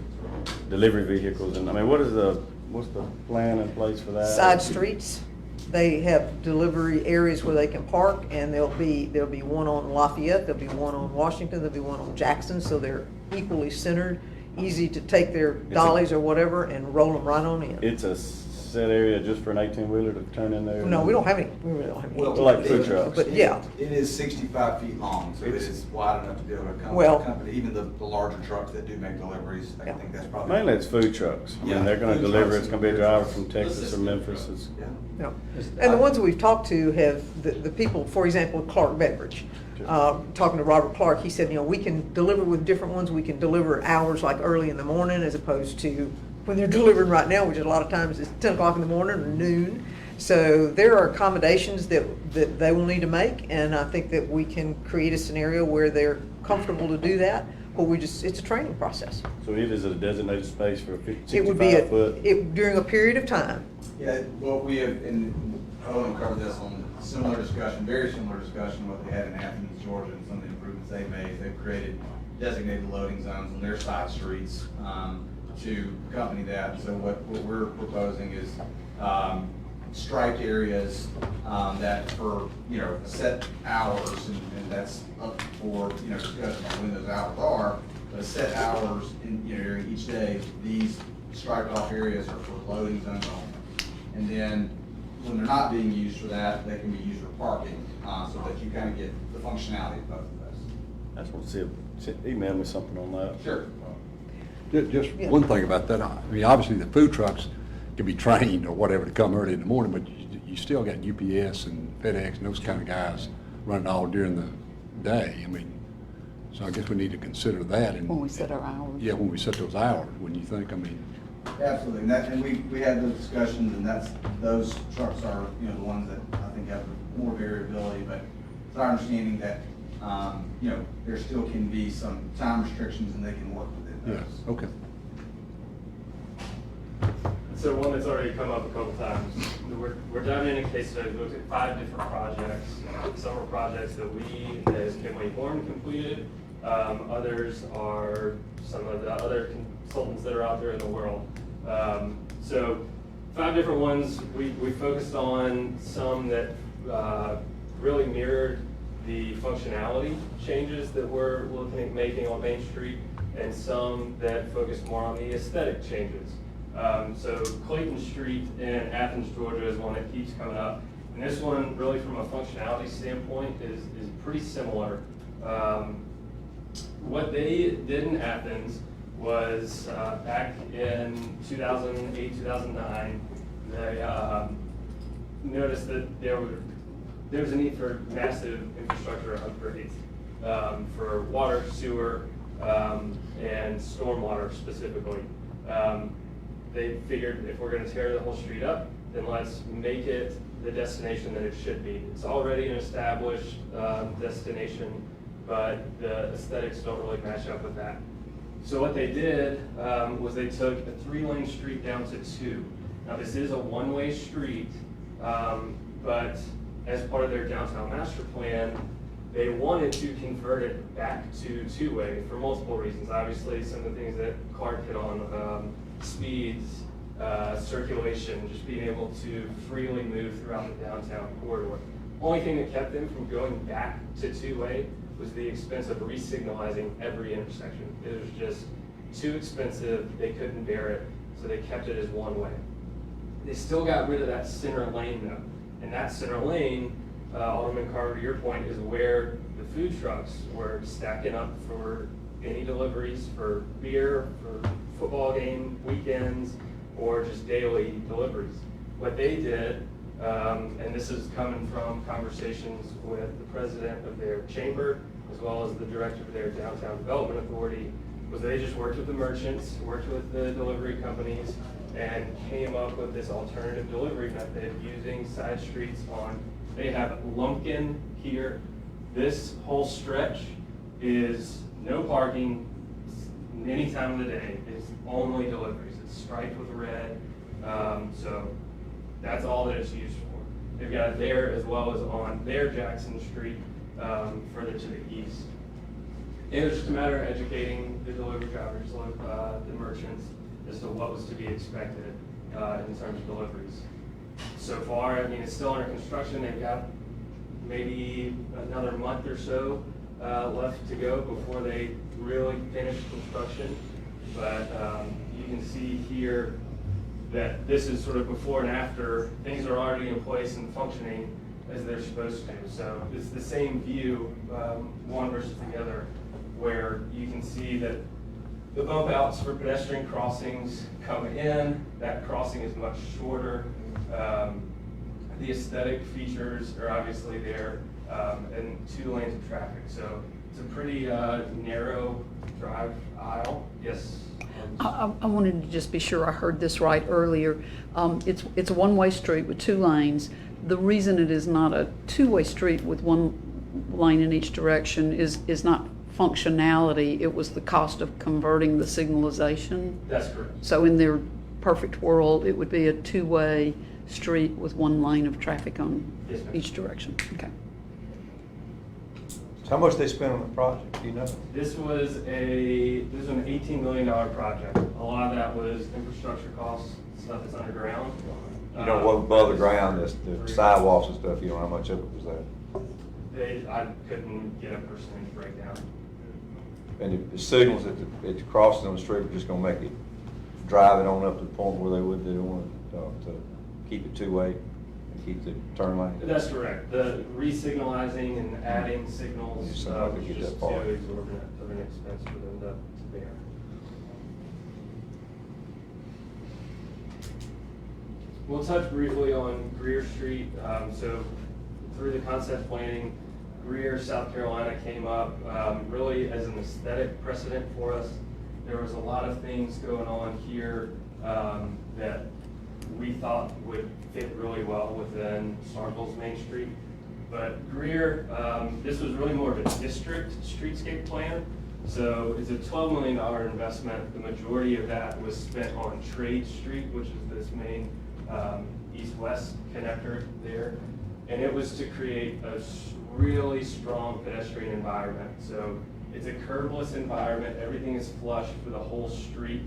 [SPEAKER 5] delivery vehicles. And I mean, what's the plan in place for that?
[SPEAKER 1] Side streets, they have delivery areas where they can park, and there'll be one on Lafayette, there'll be one on Washington, there'll be one on Jackson, so they're equally centered, easy to take their dollies or whatever and roll them right on in.
[SPEAKER 5] It's a set area just for an 18-wheeler to turn in there?
[SPEAKER 1] No, we don't have any, we really don't have any.
[SPEAKER 2] Well,
[SPEAKER 5] like food trucks.
[SPEAKER 1] But yeah,
[SPEAKER 2] It is 65 feet long, so it is wide enough to be able to
[SPEAKER 1] Well-
[SPEAKER 2] accommodate even the larger trucks that do make deliveries. I
[SPEAKER 1] Yeah.
[SPEAKER 2] think that's probably.
[SPEAKER 5] Mainly it's food trucks. I
[SPEAKER 2] Yeah,
[SPEAKER 5] mean, they're gonna
[SPEAKER 2] food
[SPEAKER 5] deliver,
[SPEAKER 2] trucks
[SPEAKER 5] it's gonna be a
[SPEAKER 2] and
[SPEAKER 5] driver
[SPEAKER 2] food
[SPEAKER 5] from Texas or Memphis. It's-
[SPEAKER 2] Yeah.
[SPEAKER 1] no. And the ones that we've talked to have, the people, for example, Clark Beverage, talking to Robert Clark, he said, we can deliver with different ones. We can deliver hours like early in the morning as opposed to when they're delivering right now, which is a lot of times it's 10 o'clock in the morning or noon. So there are accommodations that they will need to make, and I think that we can create a scenario where they're comfortable to do that, but it's a training process.
[SPEAKER 5] So it is a designated space for a
[SPEAKER 1] It would be
[SPEAKER 5] 65-foot?
[SPEAKER 1] during a period of time.
[SPEAKER 2] Yeah, well, we have, and Owen covered this on similar discussion, very similar discussion, what they had in Athens, Georgia, and some of the improvements they made. They've created designated loading zones on their side streets to accompany that. So what we're proposing is striped areas that for, set hours, and that's up for, discussion on when those hours are, but set hours in, during each day, these striped off areas are for loading zones only. And then when they're not being used for that, they can be used for parking, so that you kind of get the functionality of both of those.
[SPEAKER 5] That's what, email me something on that.
[SPEAKER 2] Sure.
[SPEAKER 8] Just one thing about that, I mean, obviously the food trucks can be trained or whatever to come early in the morning, but you still got UPS and FedEx and those kind of guys running all during the day. I mean, so I guess we need to consider that. And
[SPEAKER 7] When we set our hours.
[SPEAKER 8] Yeah, when we set those hours, wouldn't you think? I mean,
[SPEAKER 2] Absolutely, and we had those discussions, and those trucks are, the ones that I think have more variability, but it's our understanding that, there still can be some time restrictions and they can work within
[SPEAKER 8] yeah,
[SPEAKER 2] those.
[SPEAKER 8] okay.
[SPEAKER 4] So one that's already come up a couple times, we're diving into case studies, we looked at 5 different projects. Some are projects that we, as Kenway Horn, completed. Others are some of the other consultants that are out there in the world. So 5 different ones, we focused on some that really mirrored the functionality changes that we're looking at making on Main Street, and some that focus more on the aesthetic changes. So Clayton Street in Athens, Georgia is one that keeps coming up. And this one, really from a functionality standpoint, is pretty similar. What they did in Athens was back in 2008, 2009, they noticed that there was a need for massive infrastructure upgrades for water, sewer, and stormwater specifically. They figured if we're going to tear the whole street up, then let's make it the destination that it should be. It's already an established destination, but the aesthetics don't really match up with that. So what they did was they took a 3-lane street down to 2. Now this is a one-way street, but as part of their downtown master plan, they wanted to convert it back to 2-way for multiple reasons. Obviously, some of the things that Clark hit on, speeds, circulation, just being able to freely move throughout the downtown corridor. Only thing that kept them from going back to 2-way was the expense of re-signalizing every intersection. It was just
[SPEAKER 9] too expensive, they couldn't bear it, so they kept it as one way. They still got rid of that center lane though, and that center lane, Alderman Carter, to your point, is where the food trucks were stacking up for any deliveries for beer, for football game, weekends, or just daily deliveries. What they did, and this is coming from conversations with the president of their chamber, as well as the director of their downtown development authority, was they just worked with the merchants, worked with the delivery companies, and came up with this alternative delivery method using side streets on, they have Lumpkin here. This whole stretch is no parking any time of the day. It's only deliveries. It's striped with red. So that's all that it's used for. They've got it there as well as on their Jackson Street, further to the east. And it was just a matter of educating the delivery drivers, the merchants, as to what was to be expected in terms of deliveries. So far, I mean, it's still under construction. They've got maybe another month or so left to go before they really finish construction. But you can see here that this is sort of before and after. Things are already in place and functioning as they're supposed to. So it's the same view, one versus the other, where you can see that the bump outs for pedestrian crossings come in. That crossing is much shorter. The aesthetic features are obviously there, and 2 lanes of traffic. So it's a pretty narrow drive aisle. Yes?
[SPEAKER 7] I wanted to just be sure I heard this right earlier. It's a one-way street with 2 lanes. The reason it is not a two-way street with 1 lane in each direction is not functionality, it was the cost of converting the signalization.
[SPEAKER 9] That's correct.
[SPEAKER 7] So in their perfect world, it would be a 2-way street with 1 lane of traffic on
[SPEAKER 9] Yes, ma'am.
[SPEAKER 7] each direction. Okay.
[SPEAKER 6] So how much they spent on the project, do you know?
[SPEAKER 9] This was an $18 million project. A lot of that was infrastructure costs, stuff that's underground.
[SPEAKER 6] You know what above the ground, the sidewalks and stuff, you know how much of it was there?
[SPEAKER 9] I couldn't get a percentage breakdown.
[SPEAKER 6] And the signals at the crossing on the street are just gonna make it, drive it on up to the point where they want to keep it 2-way and keep the turn lane.
[SPEAKER 9] That's correct. The re-signalizing and adding signals
[SPEAKER 6] Yeah, so I could
[SPEAKER 9] was
[SPEAKER 6] get
[SPEAKER 9] just
[SPEAKER 6] that
[SPEAKER 9] too
[SPEAKER 6] far.
[SPEAKER 9] exorbitant of an expense for them to bear. We'll touch briefly on Greer Street. So through the concept planning, Greer, South Carolina came up really as an aesthetic precedent for us. There was a lot of things going on here that we thought would fit really well within Starkville's Main Street. But Greer, this was really more of a district streetscape plan. So it's a $12 million investment. The majority of that was spent on Trade Street, which is this main east-west connector there. And it was to create a really strong pedestrian environment. So it's a curbless environment. Everything is flush for the whole street.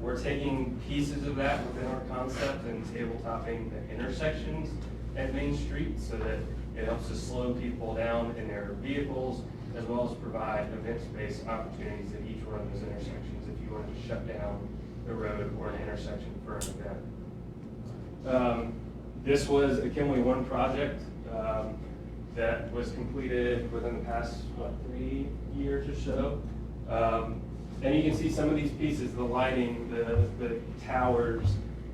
[SPEAKER 9] We're taking pieces of that within our concept and tabletopping the intersections at Main Street so that it helps to slow people down in their vehicles, as well as provide event space opportunities at each one of those intersections if you wanted to shut down the road or an intersection for an event. This was a Kimley 1 project that was completed within the past, 3 years or so. And you can see some of these pieces, the lighting, the towers,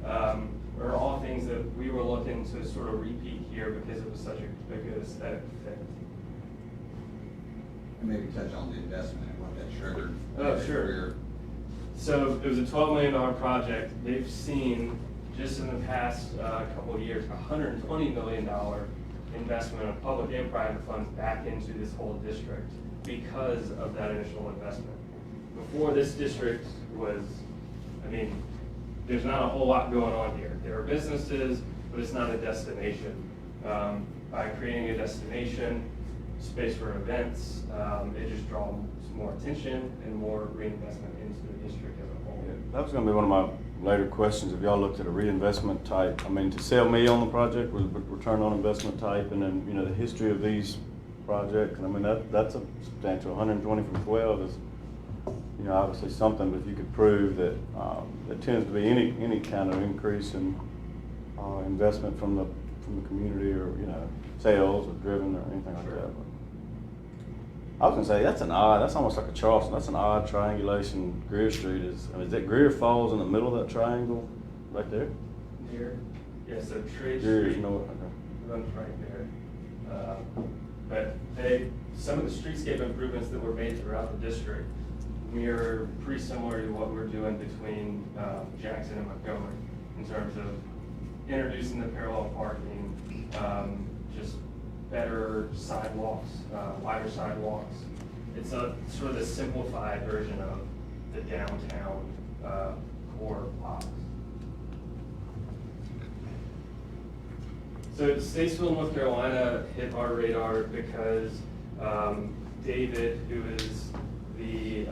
[SPEAKER 9] are all things that we were looking to sort of repeat here because it was such a good aesthetic fit.
[SPEAKER 10] And maybe touch on the investment and what that triggered.
[SPEAKER 9] Oh, sure. So it was a $12 million project. They've seen, just in the past couple of years, $120 million investment of public and private funds back into this whole district because of that initial investment. Before this district was, I mean, there's not a whole lot going on here. There are businesses, but it's not a destination. By creating a destination, space for events, it just draws more attention and more reinvestment into the district as a whole.
[SPEAKER 5] That was gonna be one of my later questions. If y'all looked at a reinvestment type, I mean, to sell me on the project was return on investment type, and then, you know, the history of these projects. And I mean, that's a substantial 120 from 12 is you know, obviously something, but if you could prove that, there tends to be any kind of increase in, investment from the community, or, you know, sales or driven or anything like that. But I was gonna say, that's almost like a Charleston, that's an odd triangulation. Greer Street is, I mean, is that Greer falls in the middle of that triangle right there?
[SPEAKER 9] Here, yeah, so Trade
[SPEAKER 5] Greer is
[SPEAKER 9] Street
[SPEAKER 5] north, okay.
[SPEAKER 9] runs right there. But some of the streetscape improvements that were made throughout the district mirror pretty similar to what we're doing between Jackson and Montgomery in terms of introducing the parallel parking, just better sidewalks, wider sidewalks. It's a sort of the simplified version of the downtown core blocks. So Statesville, North Carolina hit our radar because David, who is the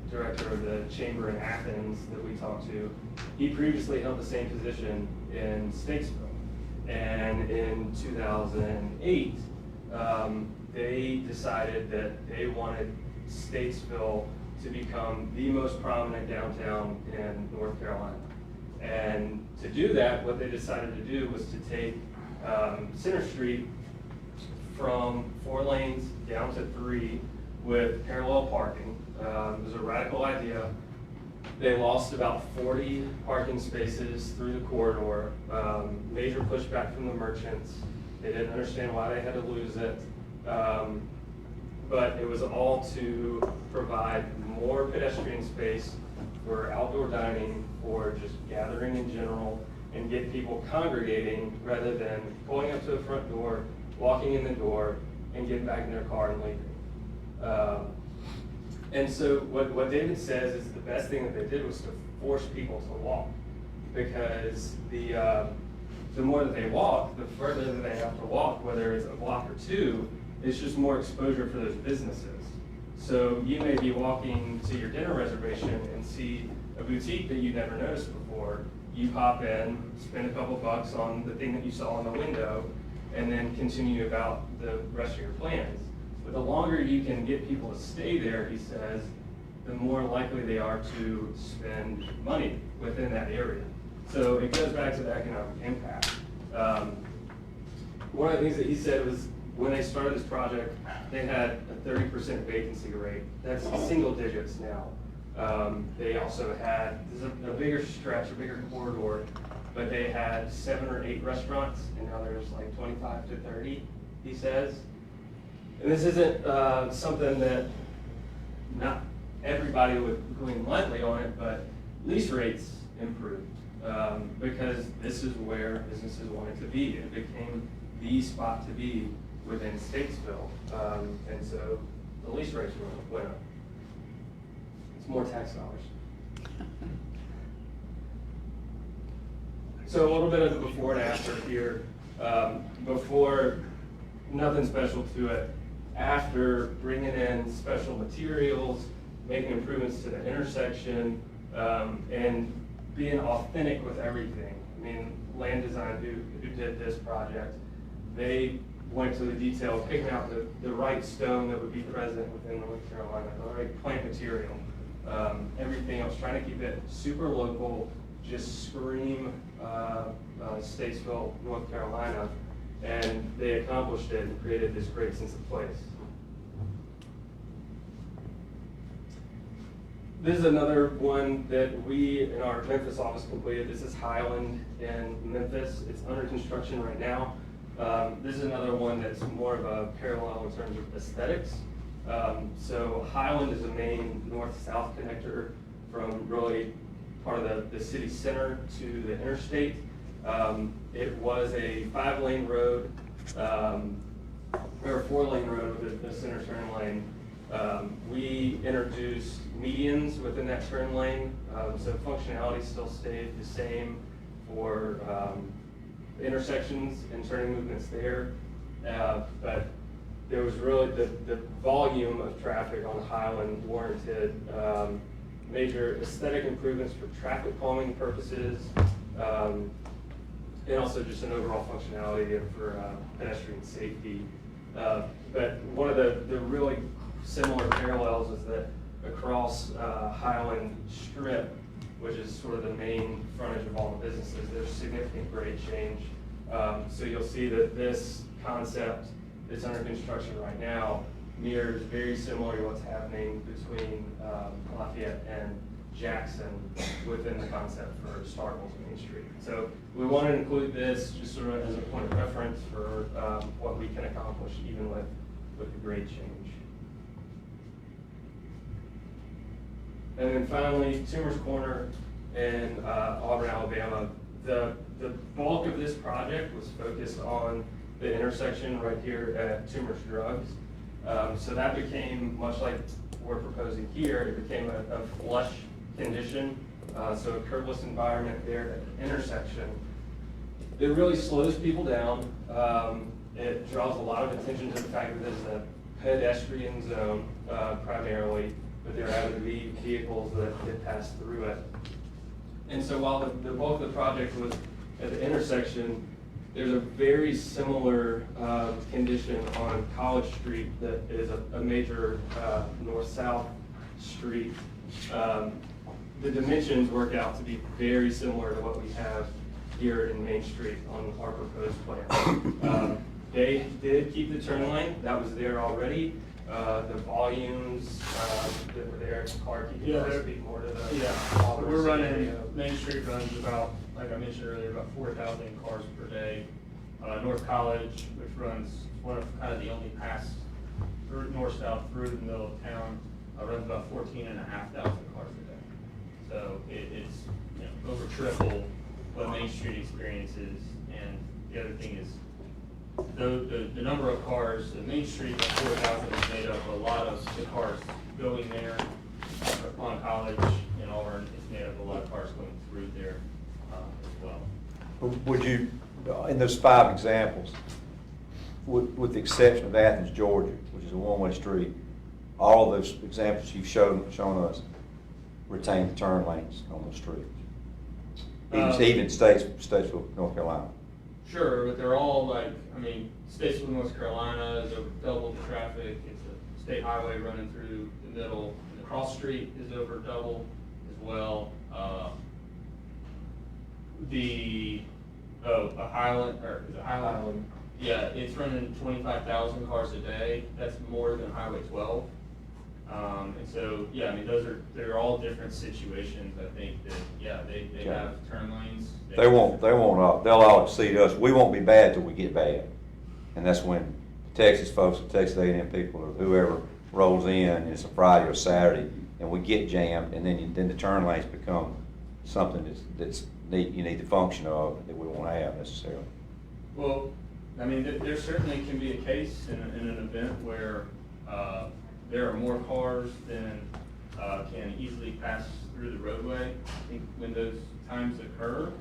[SPEAKER 9] director of the chamber in Athens that we talked to, he previously held the same position in Statesville. And in 2008, they decided that they wanted Statesville to become the most prominent downtown in North Carolina. And to do that, what they decided to do was to take Center Street from 4 lanes down to 3 with parallel parking. It was a radical idea. They lost about 40 parking spaces through the corridor, major pushback from the merchants. They didn't understand why they had to lose it. But it was all to provide more pedestrian space for outdoor dining, for just gathering in general, and get people congregating rather than pulling up to the front door, walking in the door, and getting back in their car and leaving. And so what David says is the best thing that they did was to force people to walk, because the more that they walk, the further that they have to walk, whether it's a block or 2, it's just more exposure for those businesses. So you may be walking to your dinner reservation and see a boutique that you never noticed before. You hop in, spend a couple bucks on the thing that you saw in the window, and then continue about the rest of your plans. But the longer you can get people to stay there, he says, the more likely they are to spend money within that area. So it goes back to the economic impact. One of the things that he said was when they started this project, they had a 30% vacancy rate. That's single digits now. They also had, this is a bigger stretch, a bigger corridor, but they had 7 or 8 restaurants, and now there's like 25 to 30, he says. And this isn't something that not everybody would glean lightly on it, but lease rates improved because this is where businesses wanted to be. It became the spot to be within Statesville, and so the lease rates went up. It's more tax dollars. So a little bit of the before and after here. Before, nothing special to it. After, bringing in special materials, making improvements to the intersection, and being authentic with everything. I mean, Land Design, who did this project, they went to the detail of picking out the right stone that would be present within North Carolina, the right plant material, everything else, trying to keep it super local, just scream Statesville, North Carolina, and they accomplished it and created this great sense of place. This is another one that we in our Memphis office completed. This is Highland in Memphis. It's under construction right now. This is another one that's more of a parallel in terms of aesthetics. So Highland is a main north-south connector from really part of the city center to the interstate. It was a 5-lane road, or a 4-lane road with a center turn lane. We introduced medians within that turn lane, so functionality still stayed the same for intersections and turning movements there, but there was really the volume of traffic on Highland warranted major aesthetic improvements for traffic calming purposes, and also just an overall functionality for pedestrian safety. But one of the really similar parallels is that across Highland Strip, which is sort of the main frontage of all the businesses, there's significant grade change. So you'll see that this concept that's under construction right now mirrors very similar to what's happening between Lafayette and Jackson within the concept for Starkville's Main Street. So we want to include this just sort of as a point of reference for what we can accomplish even with the grade change. And then finally, Toomer's Corner in Auburn, Alabama. The bulk of this project was focused on the intersection right here at Toomer's Drugs. So that became, much like we're proposing here, it became a flush condition. So a curbless environment there at the intersection. It really slows people down. It draws a lot of attention to the fact that there's a pedestrian zone primarily, but there happen to be vehicles that pass through it. And so while the bulk of the project was at the intersection, there's a very similar condition on College Street that is a major north-south street. The dimensions work out to be very similar to what we have here in Main Street on our proposed plan. They did keep the turn lane, that was there already. The volumes that were there, Clark, you can speak more to the.
[SPEAKER 4] Yeah, we're running, Main Street runs about, like I mentioned earlier, about 4,000 cars per day. North College, which runs one of kind of the only pass through north-south through the middle of town, runs about 14,500 cars a day. So it's over triple what Main Street experiences. And the other thing is, the number of cars, the Main Street, that 4,000 is made up of a lot of the cars going there on College and Auburn. It's made up of a lot of cars going through there as well.
[SPEAKER 6] Would you, in those 5 examples, with the exception of Athens, Georgia, which is a one-way street, all of those examples you've shown us retain the turn lanes on the street? Even Statesville, North Carolina?
[SPEAKER 4] Sure, but they're all Statesville, North Carolina is over double the traffic. It's a state highway running through the middle. And the cross street is over double as well. A Highland, or is it Highland? Yeah, it's running 25,000 cars a day. That's more than Highway 12. And so, yeah, they're all different situations. I think that, they have turn lanes.
[SPEAKER 6] They'll all exceed us. We won't be bad till we get bad. And that's when Texas folks, the Texas A&M people, or whoever rolls in, and it's a Friday or Saturday, and we get jammed, and then the turn lanes become something that's you need the function of that we won't have necessarily.
[SPEAKER 4] Well, there certainly can be a case in an event where there are more cars than can easily pass through the roadway. I think when those times occur,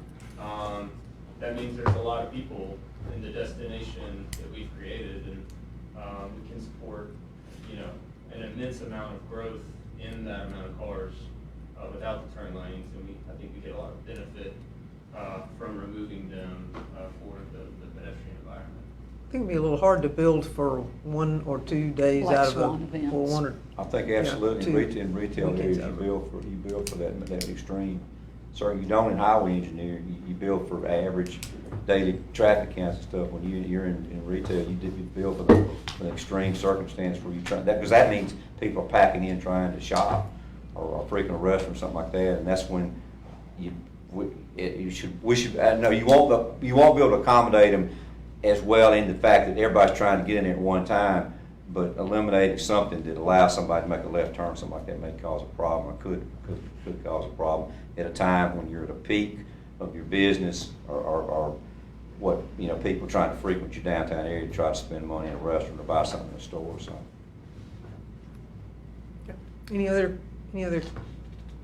[SPEAKER 4] that means there's a lot of people in the destination that we've created, and we can support, an immense amount of growth in that amount of cars without the turn lanes, and I think we get a lot of benefit from removing them for the pedestrian environment.
[SPEAKER 1] I think it'd be a little hard to build for 1 or 2 days
[SPEAKER 7] Black
[SPEAKER 1] out of
[SPEAKER 7] swan
[SPEAKER 1] a,
[SPEAKER 7] events.
[SPEAKER 1] or 1 or.
[SPEAKER 6] I think absolutely, in retail areas,
[SPEAKER 1] weekends
[SPEAKER 6] you
[SPEAKER 1] out of it.
[SPEAKER 6] build for that extreme. Certainly, you don't in highway engineering, you build for average daily traffic counts and stuff. When you're in retail, you build for the extreme circumstance where you try that, because that means people are packing in trying to shop or frequent a restaurant or something like that, and that's when you won't be able to accommodate them as well in the fact that everybody's trying to get in there at one time, but eliminating something that allows somebody to make a left turn, something like that may cause a problem, or could cause a problem at a time when you're at a peak of your business, or what, people trying to frequent your downtown area to try to spend money in a restaurant or buy something in a store or something.
[SPEAKER 1] Any other,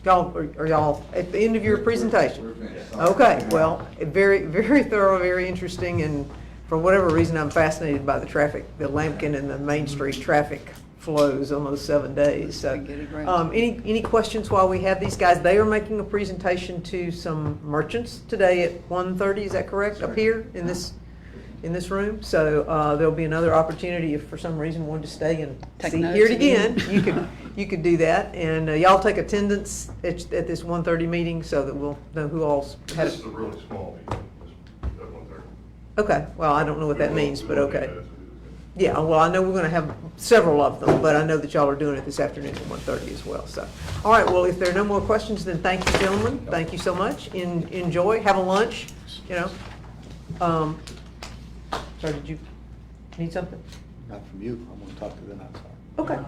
[SPEAKER 1] y'all, are y'all at the end of your presentation?
[SPEAKER 10] We're finished.
[SPEAKER 1] Okay, well, very, very thorough, very interesting, and for whatever reason, I'm fascinated by the traffic, the Lampkin and the Main Street traffic flows on those 7 days. So, any questions while we have these guys? They are making a presentation to some merchants today at 1:30. Is that correct? Up here in this room. So there'll be another opportunity if for some reason wanted to stay and
[SPEAKER 7] Take
[SPEAKER 1] hear
[SPEAKER 7] notes
[SPEAKER 1] it again. you could do that. And y'all take attendance at this 1:30 meeting so that we'll know who all's had
[SPEAKER 11] This
[SPEAKER 1] it.
[SPEAKER 11] is a really small meeting, it's at 1:30.
[SPEAKER 1] Okay, well, I don't know what that means, but okay.
[SPEAKER 11] Yeah.
[SPEAKER 1] Yeah, well, I know we're gonna have several of them, but I know that y'all are doing it this afternoon at 1:30 as well, so. All right, well, if there are no more questions, then thank you, gentlemen. Thank you so much. Enjoy, have a lunch, you know. Sorry, did you need something?
[SPEAKER 8] Not from you, I'm gonna talk to them outside.
[SPEAKER 1] Okay.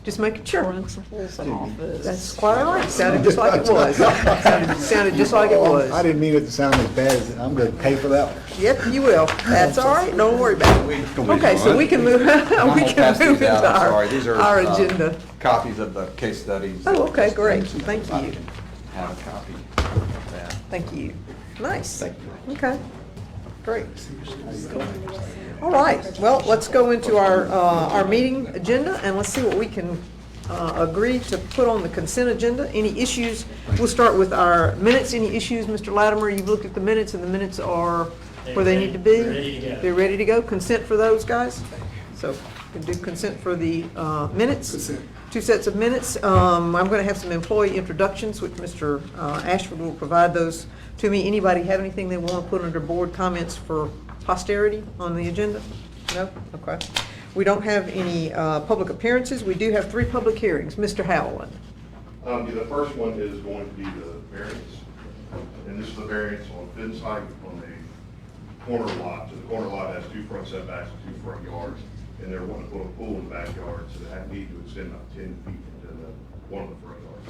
[SPEAKER 1] Just making sure.
[SPEAKER 7] Principals and office.
[SPEAKER 1] That's quite all right. Sounded just like it was. Sounded just like it was.
[SPEAKER 12] I didn't mean it to sound as bad as I'm gonna pay for that one.
[SPEAKER 1] Yep, you will. That's all right. Don't worry about it.
[SPEAKER 8] gonna be
[SPEAKER 1] Okay, so
[SPEAKER 8] fun.
[SPEAKER 1] we can move, we
[SPEAKER 10] I'm gonna
[SPEAKER 1] can
[SPEAKER 10] pass
[SPEAKER 1] move
[SPEAKER 10] these out,
[SPEAKER 1] into
[SPEAKER 10] I'm sorry, these are
[SPEAKER 1] our agenda.
[SPEAKER 10] copies of the case studies.
[SPEAKER 1] Oh, okay, great.
[SPEAKER 10] Just
[SPEAKER 1] Thank
[SPEAKER 10] if I
[SPEAKER 1] you.
[SPEAKER 10] can Have a copy of that.
[SPEAKER 1] Thank you. Nice.
[SPEAKER 10] Thank you.
[SPEAKER 1] Okay, great. All right, well, let's go into our meeting agenda and let's see what we can agree to put on the consent agenda. Any issues? We'll start with our minutes. Any issues, Mr. Latimer? You've looked at the minutes and the minutes are where they need to be?
[SPEAKER 13] They're ready to go.
[SPEAKER 1] They're ready to go. Consent for those guys? So we can do consent for the minutes.
[SPEAKER 3] Consent.
[SPEAKER 1] 2 sets of minutes. I'm going to have some employee introductions, which Mr. Ashford will provide those to me. Anybody have anything they want to put under board comments for posterity on the agenda? No? Okay. We don't have any public appearances. We do have 3 public hearings. Mr. Howland.
[SPEAKER 11] The first one is going to be the variance, and this is the variance on fence height on a corner lot. So the corner lot has 2 front setbacks and 2 front yards, and they're wanting to put a pool in the backyard, so they need to extend about 10 feet into one of the front yards.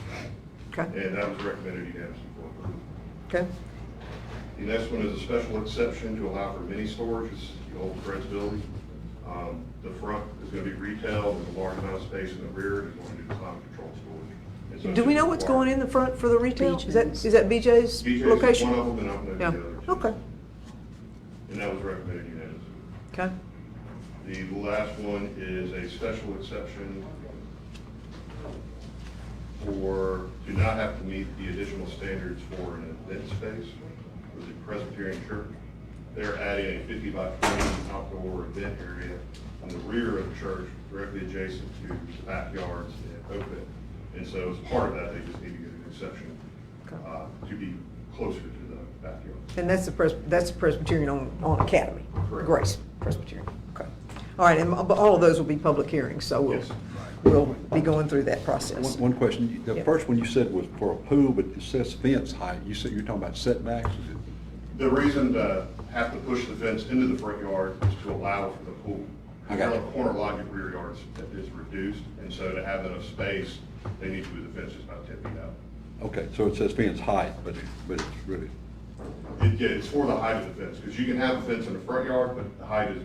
[SPEAKER 1] Okay.
[SPEAKER 11] And that was recommended unanimously for approval.
[SPEAKER 1] Okay.
[SPEAKER 11] The next one is a special exception to allow for mini storage. It's the old Fred's building. The front is going to be retail, there's a large amount of space in the rear, there's going to be climate control storage. And so
[SPEAKER 1] Do we know what's going in the front for the retail? Is that BJ's
[SPEAKER 11] BJ's is
[SPEAKER 1] location?
[SPEAKER 11] one of them, and I'm going to
[SPEAKER 1] Yeah.
[SPEAKER 11] do the other two.
[SPEAKER 1] Okay.
[SPEAKER 11] And that was recommended unanimously.
[SPEAKER 1] Okay.
[SPEAKER 11] The last one is a special exception to not have to meet the additional standards for an event space for the Presbyterian Church. They're adding a 50 by 20 outdoor event area in the rear of the church, directly adjacent to the backyards and open. And so as part of that, they just need to get an exception to be closer to the backyard.
[SPEAKER 1] And that's the Presbyterian on Academy?
[SPEAKER 11] Correct.
[SPEAKER 1] Grace Presbyterian, okay. All right, and all of those will be public hearings, so
[SPEAKER 11] Yes.
[SPEAKER 1] we'll be going through that process.
[SPEAKER 8] One question, the
[SPEAKER 1] Yeah.
[SPEAKER 8] first one you said was for a pool, but it says fence height, you said you're talking about setbacks? Is it-
[SPEAKER 11] The reason to have to push the fence into the front yard is to allow for the pool.
[SPEAKER 8] I got
[SPEAKER 11] Now,
[SPEAKER 8] you.
[SPEAKER 11] the corner lot, your rear yards is reduced, and so to have enough space, they need to move the fence just about 10 feet out.
[SPEAKER 8] Okay, so it says fence height, but it's really,
[SPEAKER 11] Yeah, it's for the height of the fence, because you can have a fence in the front yard, but the height is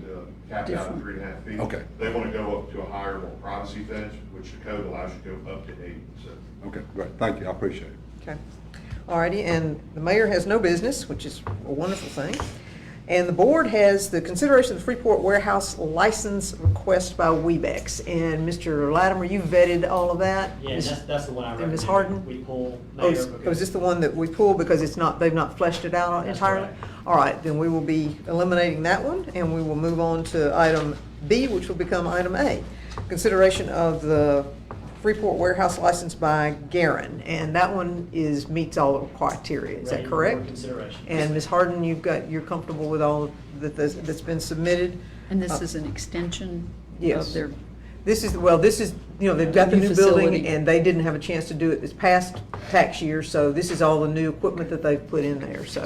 [SPEAKER 11] capped out at 3.5 feet.
[SPEAKER 8] Okay.
[SPEAKER 11] They want to go up to a higher, more privacy fence, which the code allows you to go up to 8. So
[SPEAKER 8] okay, great, thank you, I appreciate it.
[SPEAKER 1] Okay. All righty, and the mayor has no business, which is a wonderful thing. And the board has the consideration of the Freeport warehouse license request by Webex. And Mr. Latimer, you vetted all of that?
[SPEAKER 13] Yeah, that's the one I
[SPEAKER 1] And
[SPEAKER 13] recommend.
[SPEAKER 1] Ms. Harden?
[SPEAKER 13] We pull
[SPEAKER 1] Oh,
[SPEAKER 13] mayor.
[SPEAKER 1] is this the one that we pulled because they've not fleshed it out
[SPEAKER 13] That's
[SPEAKER 1] entirely?
[SPEAKER 13] right.
[SPEAKER 1] All right, then we will be eliminating that one, and we will move on to item B, which will become item A. Consideration of the Freeport warehouse license by Garin, and that one meets all the criteria, is that
[SPEAKER 13] Ready for
[SPEAKER 1] correct?
[SPEAKER 13] consideration.
[SPEAKER 1] And Ms. Harden, you're comfortable with all that's been submitted?
[SPEAKER 7] And this is an extension
[SPEAKER 1] Yes.
[SPEAKER 7] of their,
[SPEAKER 1] This is, they've got the
[SPEAKER 7] New
[SPEAKER 1] new building,
[SPEAKER 7] facility.
[SPEAKER 1] and they didn't have a chance to do it this past tax year, so this is all the new equipment that they've put in there, so.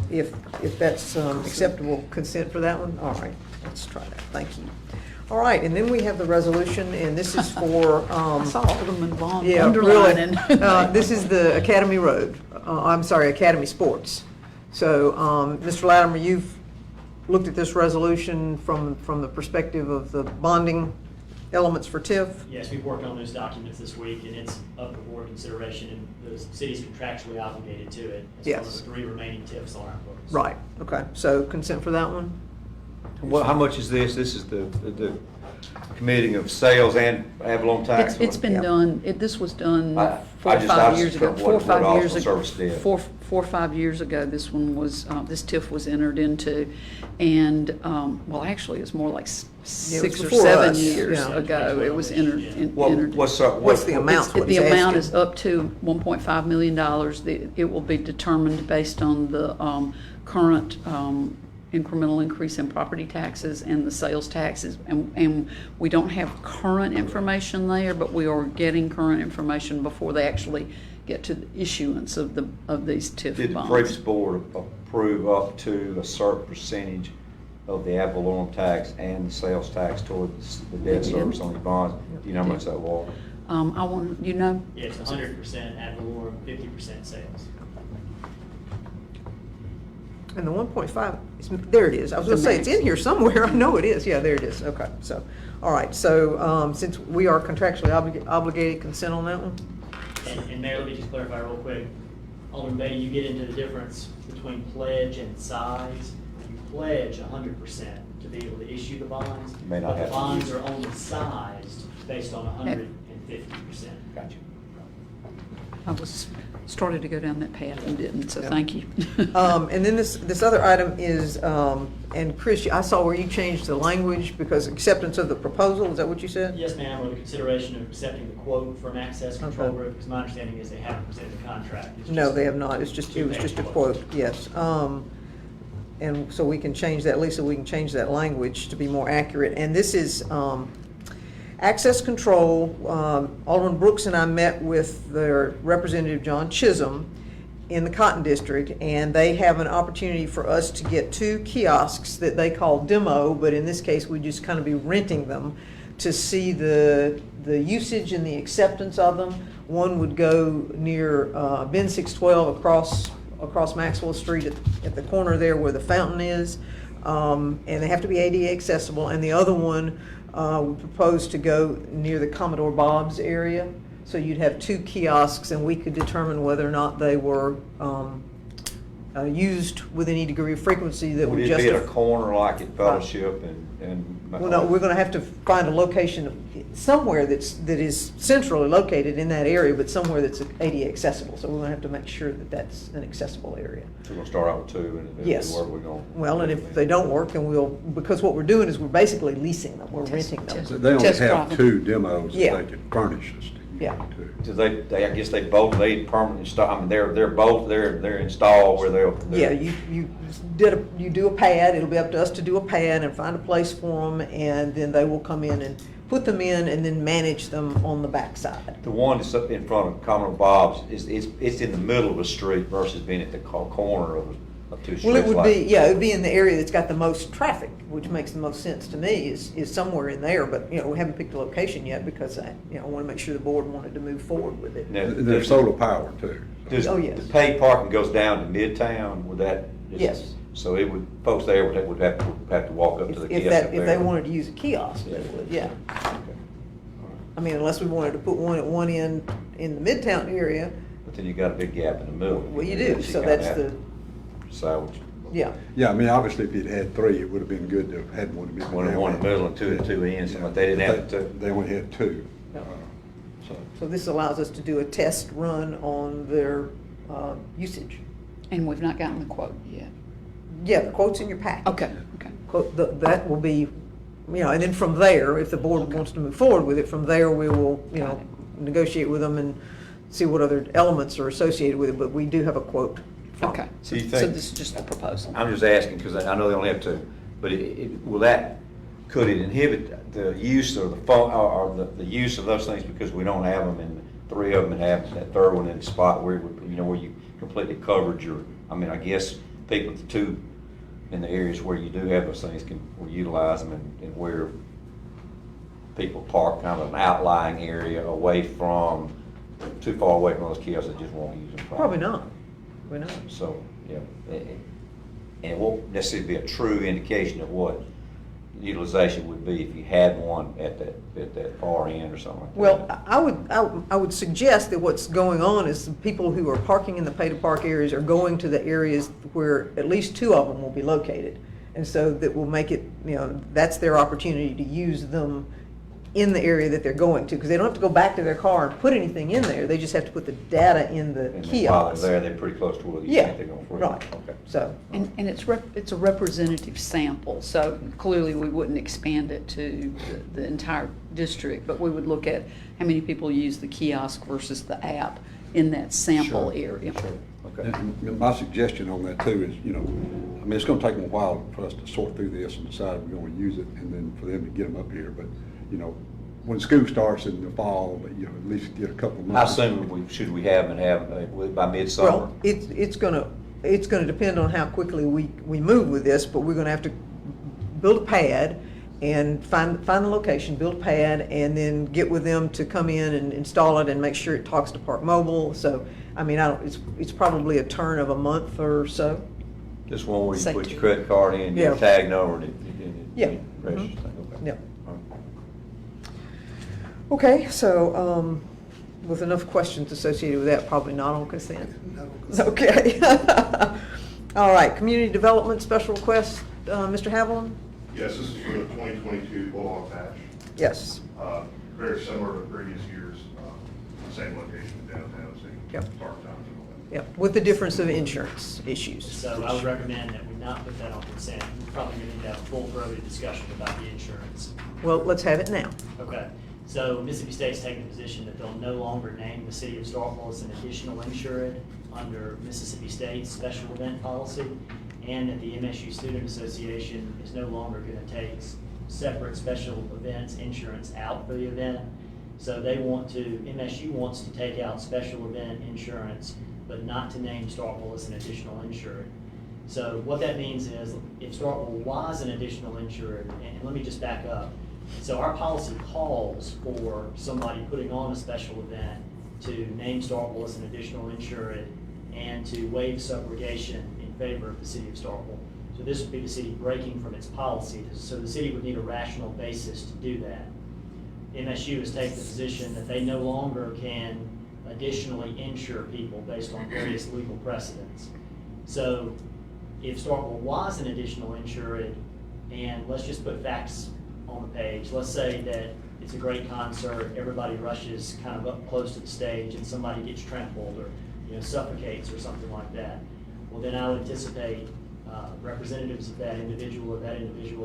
[SPEAKER 1] If that's acceptable consent for that one, all right, let's try that, thank you. All right, and then we have the resolution, and this is for,
[SPEAKER 7] I saw Alderman Vaughn
[SPEAKER 1] yeah, really,
[SPEAKER 7] underlining.
[SPEAKER 1] this is the Academy Road, Academy Sports. So, Mr. Latimer, you've looked at this resolution from the perspective of the bonding elements for TIF?
[SPEAKER 13] Yes, we've worked on those documents this week, and it's up for board consideration, and the city's contractually obligated to it. As well
[SPEAKER 1] Yes.
[SPEAKER 13] as the 3 remaining TIFs on our books.
[SPEAKER 1] Right, okay, so consent for that one?
[SPEAKER 6] Well, how much is this? This is the committing of sales and Avalon tax.
[SPEAKER 7] It's been
[SPEAKER 1] Yeah.
[SPEAKER 7] done, this was done
[SPEAKER 6] I
[SPEAKER 7] 4 or
[SPEAKER 6] just-
[SPEAKER 7] 5
[SPEAKER 6] I
[SPEAKER 7] years
[SPEAKER 6] just
[SPEAKER 7] ago.
[SPEAKER 6] don't know
[SPEAKER 7] 4 or
[SPEAKER 6] what
[SPEAKER 7] 5 years
[SPEAKER 6] Austin
[SPEAKER 7] ago.
[SPEAKER 6] Service did.
[SPEAKER 7] 4 or 5 years ago, this one was, this TIF was entered into. And, well, actually, it's more like
[SPEAKER 1] Yeah, it was
[SPEAKER 7] 6 or
[SPEAKER 1] before
[SPEAKER 7] 7
[SPEAKER 1] us,
[SPEAKER 7] years
[SPEAKER 1] yeah.
[SPEAKER 7] ago. It was entered.
[SPEAKER 1] What's the amount? what
[SPEAKER 7] The
[SPEAKER 1] he's
[SPEAKER 7] amount
[SPEAKER 1] asking?
[SPEAKER 7] is up to $1.5 million. It will be determined based on the current incremental increase in property taxes and the sales taxes. And we don't have current information there, but we are getting current information before they actually get to the issuance of these TIF
[SPEAKER 6] Did the
[SPEAKER 7] bonds.
[SPEAKER 6] previous board approve up to a certain percentage of the ad valorem tax and the sales tax toward the debt service on these bonds? Do you know how much that was?
[SPEAKER 7] I want, you know?
[SPEAKER 13] Yeah, it's 100% ad valorem, 50% sales.
[SPEAKER 1] And the 1.5, there it is. I was gonna say, it's in here somewhere. I know it is. Yeah, there it is. Okay, so, all right. So, since we are contractually obligated, consent on that one?
[SPEAKER 13] And Mayor, let me just clarify real quick. Alderman Beatty, you get into the difference between pledge and size. You pledge 100% to be able to issue the bonds,
[SPEAKER 6] May not
[SPEAKER 13] but the
[SPEAKER 6] have to
[SPEAKER 13] bonds
[SPEAKER 6] use
[SPEAKER 13] are only sized based on 150%.
[SPEAKER 6] Gotcha.
[SPEAKER 7] I was, started to go down that path and didn't, so
[SPEAKER 1] Yeah.
[SPEAKER 7] thank you.
[SPEAKER 1] And then this other item is, and Chris, I saw where you changed the language because acceptance of the proposal, is that what you said?
[SPEAKER 13] Yes, ma'am, or the consideration of accepting the quote from Access Control
[SPEAKER 1] Okay.
[SPEAKER 13] Group, because my understanding is they haven't presented the contract. It's
[SPEAKER 1] No,
[SPEAKER 13] just
[SPEAKER 1] they have not. It was just a
[SPEAKER 13] two-page
[SPEAKER 1] quote, yes. And so we can change that, Lisa, we can change that language to be more accurate. And this is, Access Control, Alderman Brooks and I met with their representative, John Chisholm, in the Cotton District, and they have an opportunity for us to get 2 kiosks that they call demo, but in this case, we just kind of be renting them to see the usage and the acceptance of them. One would go near Ben 612 across Maxwell Street at the corner there where the fountain is, and they have to be ADA accessible, and the other one we propose to go near the Commodore Bob's area. So you'd have 2 kiosks, and we could determine whether or not they were used with any degree of frequency that would
[SPEAKER 6] Would it be at
[SPEAKER 1] justify.
[SPEAKER 6] a corner like at Fellowship and?
[SPEAKER 1] Well, no, we're gonna have to find a location somewhere that is centrally located in that area, but somewhere that's ADA accessible. So we're gonna have to make sure that that's an accessible area.
[SPEAKER 6] So we're gonna start out with 2 and then
[SPEAKER 1] Yes.
[SPEAKER 6] where we're going?
[SPEAKER 1] Well, and if they don't work, then because what we're doing is we're basically leasing them, we're renting them.
[SPEAKER 8] So they only
[SPEAKER 7] Test
[SPEAKER 8] have
[SPEAKER 7] drive.
[SPEAKER 8] 2 demos
[SPEAKER 1] Yeah.
[SPEAKER 8] that they could furnish us to.
[SPEAKER 1] Yeah.
[SPEAKER 6] Do they, I guess they both need permanent install, I mean, they're both, they're installed where they'll.
[SPEAKER 1] Yeah, you do a pad, it'll be up to us to do a pad and find a place for them, and then they will come in and put them in and then manage them on the backside.
[SPEAKER 6] The one that's up in front of Commodore Bob's it's in the middle of the street versus being at the corner of 2 streets.
[SPEAKER 1] Well, it would
[SPEAKER 6] like-
[SPEAKER 1] be, yeah, it would be in the area that's got the most traffic, which makes the most sense to me, is somewhere in there, but, you know, we haven't picked a location yet because I want to make sure the board wanted to move forward with it.
[SPEAKER 6] Now,
[SPEAKER 8] They're solar power too.
[SPEAKER 6] Does
[SPEAKER 1] Oh, yes.
[SPEAKER 6] the paid parking goes down to Midtown, would that?
[SPEAKER 1] Yes.
[SPEAKER 6] So it would, folks there would have to walk up to the
[SPEAKER 1] If
[SPEAKER 6] kiosk up
[SPEAKER 1] if
[SPEAKER 6] there.
[SPEAKER 1] they wanted to use a kiosk, they would, yeah.
[SPEAKER 6] Okay.
[SPEAKER 1] I mean, unless we wanted to put one at one end in the Midtown area,
[SPEAKER 6] But then you got a big gap in the middle.
[SPEAKER 1] well, you do, so
[SPEAKER 6] kinda
[SPEAKER 1] that's
[SPEAKER 6] have
[SPEAKER 1] the,
[SPEAKER 6] to decide which.
[SPEAKER 1] yeah.
[SPEAKER 8] Yeah, I mean, obviously, if you'd had 3, it would have been good to have had one.
[SPEAKER 6] One in the middle and 2 at 2 ends, but they didn't have to.
[SPEAKER 8] They only had 2.
[SPEAKER 1] No.
[SPEAKER 8] So,
[SPEAKER 1] So this allows us to do a test run on their usage.
[SPEAKER 7] And we've not gotten the quote yet.
[SPEAKER 1] Yeah, the quote's in your packet.
[SPEAKER 7] Okay, okay.
[SPEAKER 1] That will be, and then from there, if the board wants to move forward with it, from there, we will,
[SPEAKER 7] Got it.
[SPEAKER 1] negotiate with them and see what other elements are associated with it, but we do have a quote.
[SPEAKER 7] Okay.
[SPEAKER 6] So you
[SPEAKER 7] So
[SPEAKER 6] think-
[SPEAKER 7] this is just a proposal.
[SPEAKER 6] I'm just asking, because I know they only have 2, but could it inhibit the use of the phone, or the use of those things because we don't have them and 3 of them and have that 3rd one in the spot where, where you completely covered your, I mean, I guess people with 2 in the areas where you do have those things will utilize them and where people park kind of an outlying area away from, too far away from those kiosks, they just won't use them.
[SPEAKER 1] Probably not. Probably not.
[SPEAKER 6] So, yeah, and it won't necessarily be a true indication of what utilization would be if you had one at that far end or something like that.
[SPEAKER 1] Well, I would suggest that what's going on is the people who are parking in the pay-to-park areas are going to the areas where at least 2 of them will be located. And so that will make it, that's their opportunity to use them in the area that they're going to, because they don't have to go back to their car and put anything in there, they just have to put the data in the
[SPEAKER 6] And then while
[SPEAKER 1] kiosk.
[SPEAKER 6] they're there, they're pretty close to where you
[SPEAKER 1] Yeah,
[SPEAKER 6] think they're going for.
[SPEAKER 1] right.
[SPEAKER 6] Okay.
[SPEAKER 1] So,
[SPEAKER 7] And it's a representative sample, so clearly we wouldn't expand it to the entire district, but we would look at how many people use the kiosk versus the app in that sample
[SPEAKER 6] Sure,
[SPEAKER 7] area.
[SPEAKER 6] Sure, okay.
[SPEAKER 8] And my suggestion on that too is, I mean, it's gonna take them a while for us to sort through this and decide if we're gonna use it, and then for them to get them up here, but, when school starts in the fall, but, at least get a couple of
[SPEAKER 6] How
[SPEAKER 8] months.
[SPEAKER 6] soon should we have by midsummer?
[SPEAKER 1] well, it's gonna depend on how quickly we move with this, but we're gonna have to build a pad and find the location, build a pad, and then get with them to come in and install it and make sure it talks to Park Mobile. So, I mean, it's probably a turn of a month or so.
[SPEAKER 6] Just one where you
[SPEAKER 7] Say
[SPEAKER 6] put
[SPEAKER 7] two.
[SPEAKER 6] your credit card in, your
[SPEAKER 1] Yeah.
[SPEAKER 6] tag number, and it
[SPEAKER 1] Yeah.
[SPEAKER 6] registers things, okay.
[SPEAKER 1] Yeah.
[SPEAKER 6] All right.
[SPEAKER 1] Okay, so, with enough questions associated with that, probably not on consent. Okay. All right, community development special request, Mr. Haviland?
[SPEAKER 11] Yes, this is for the 2022 Bulldog Patch.
[SPEAKER 1] Yes.
[SPEAKER 11] Very similar to previous years, same location in downtown, same
[SPEAKER 1] Yep.
[SPEAKER 11] park times and all that.
[SPEAKER 1] Yeah, with the difference of insurance issues.
[SPEAKER 13] So I would recommend that we not put that on consent. We're probably going to need to have a full-throated discussion about the insurance.
[SPEAKER 1] Well, let's have it now.
[SPEAKER 13] Okay, so Mississippi State's taking the position that they'll no longer name the city of Starkville as an additional insured under Mississippi State's special event policy, and that the MSU Student Association is no longer going to take separate special events insurance out for the event. So MSU wants to take out special event insurance, but not to name Starkville as an additional insured. So what that means is, if Starkville was an additional insured, and let me just back up. So our policy calls for somebody putting on a special event to name Starkville as an additional insured and to waive subrogation in favor of the city of Starkville. So this would be the city breaking from its policy, so the city would need a rational basis to do that. MSU has taken the position that they no longer can additionally insure people based on various legal precedents. So if Starkville was an additional insured, and let's just put facts on the page, let's say that it's a great concert, everybody rushes kind of up close to the stage and somebody gets trampled or suffocates or something like that. Well, then I would anticipate representatives of that individual,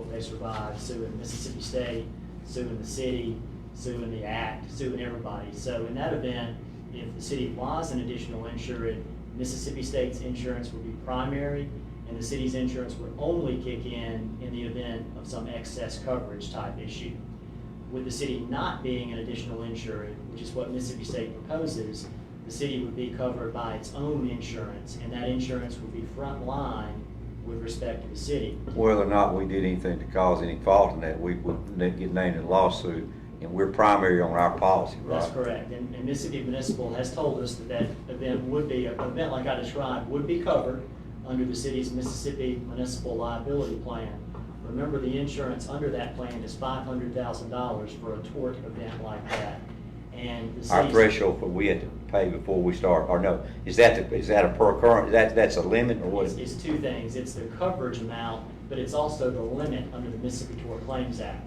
[SPEAKER 13] if they survive, suing Mississippi State, suing the city, suing the act, suing everybody. So in that event, if the city was an additional insured, Mississippi State's insurance would be primary, and the city's insurance would only kick in the event of some excess coverage type issue. With the city not being an additional insured, which is what Mississippi State proposes, the city would be covered by its own insurance, and that insurance would be front line with respect to the city.
[SPEAKER 6] Whether or not we did anything to cause any fault in that, we would get named in a lawsuit, and we're primary on our policy, right?
[SPEAKER 13] That's correct, and Mississippi Municipal has told us that event would be, an event like I described, would be covered under the city's Mississippi Municipal Liability Plan. Remember, the insurance under that plan is $500,000 for a tort event like that. And the
[SPEAKER 6] Our
[SPEAKER 13] city's
[SPEAKER 6] threshold for we had to pay before we start, or no, is that a per occurrence, that's a limit, or what?
[SPEAKER 13] It's two things. It's the coverage amount, but it's also the limit under the Mississippi Tort Claims Act.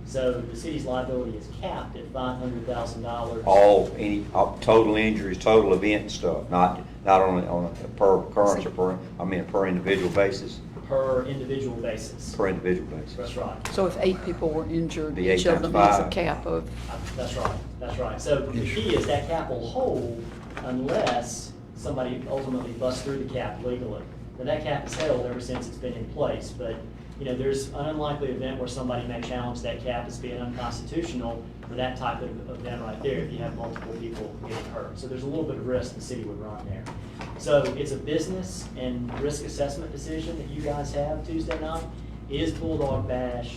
[SPEAKER 13] So the city's liability is capped at $500,000.
[SPEAKER 6] All total injuries, total event stuff, not on a per occurrence or per individual basis?
[SPEAKER 13] Per individual basis.
[SPEAKER 6] Per individual basis.
[SPEAKER 13] That's right.
[SPEAKER 7] So if 8 people were injured,
[SPEAKER 6] The 8
[SPEAKER 7] each of
[SPEAKER 6] times
[SPEAKER 7] them has a
[SPEAKER 6] 5.
[SPEAKER 7] cap of,
[SPEAKER 13] That's right, that's right. So the key is that cap will hold unless somebody ultimately busts through the cap legally. Now, that cap is held ever since it's been in place, but there's an unlikely event where somebody may challenge that cap as being unconstitutional for that type of event right there if you have multiple people getting hurt. So there's a little bit of risk the city would run there. So it's a business and risk assessment decision that you guys have Tuesday night. Is Bulldog Bash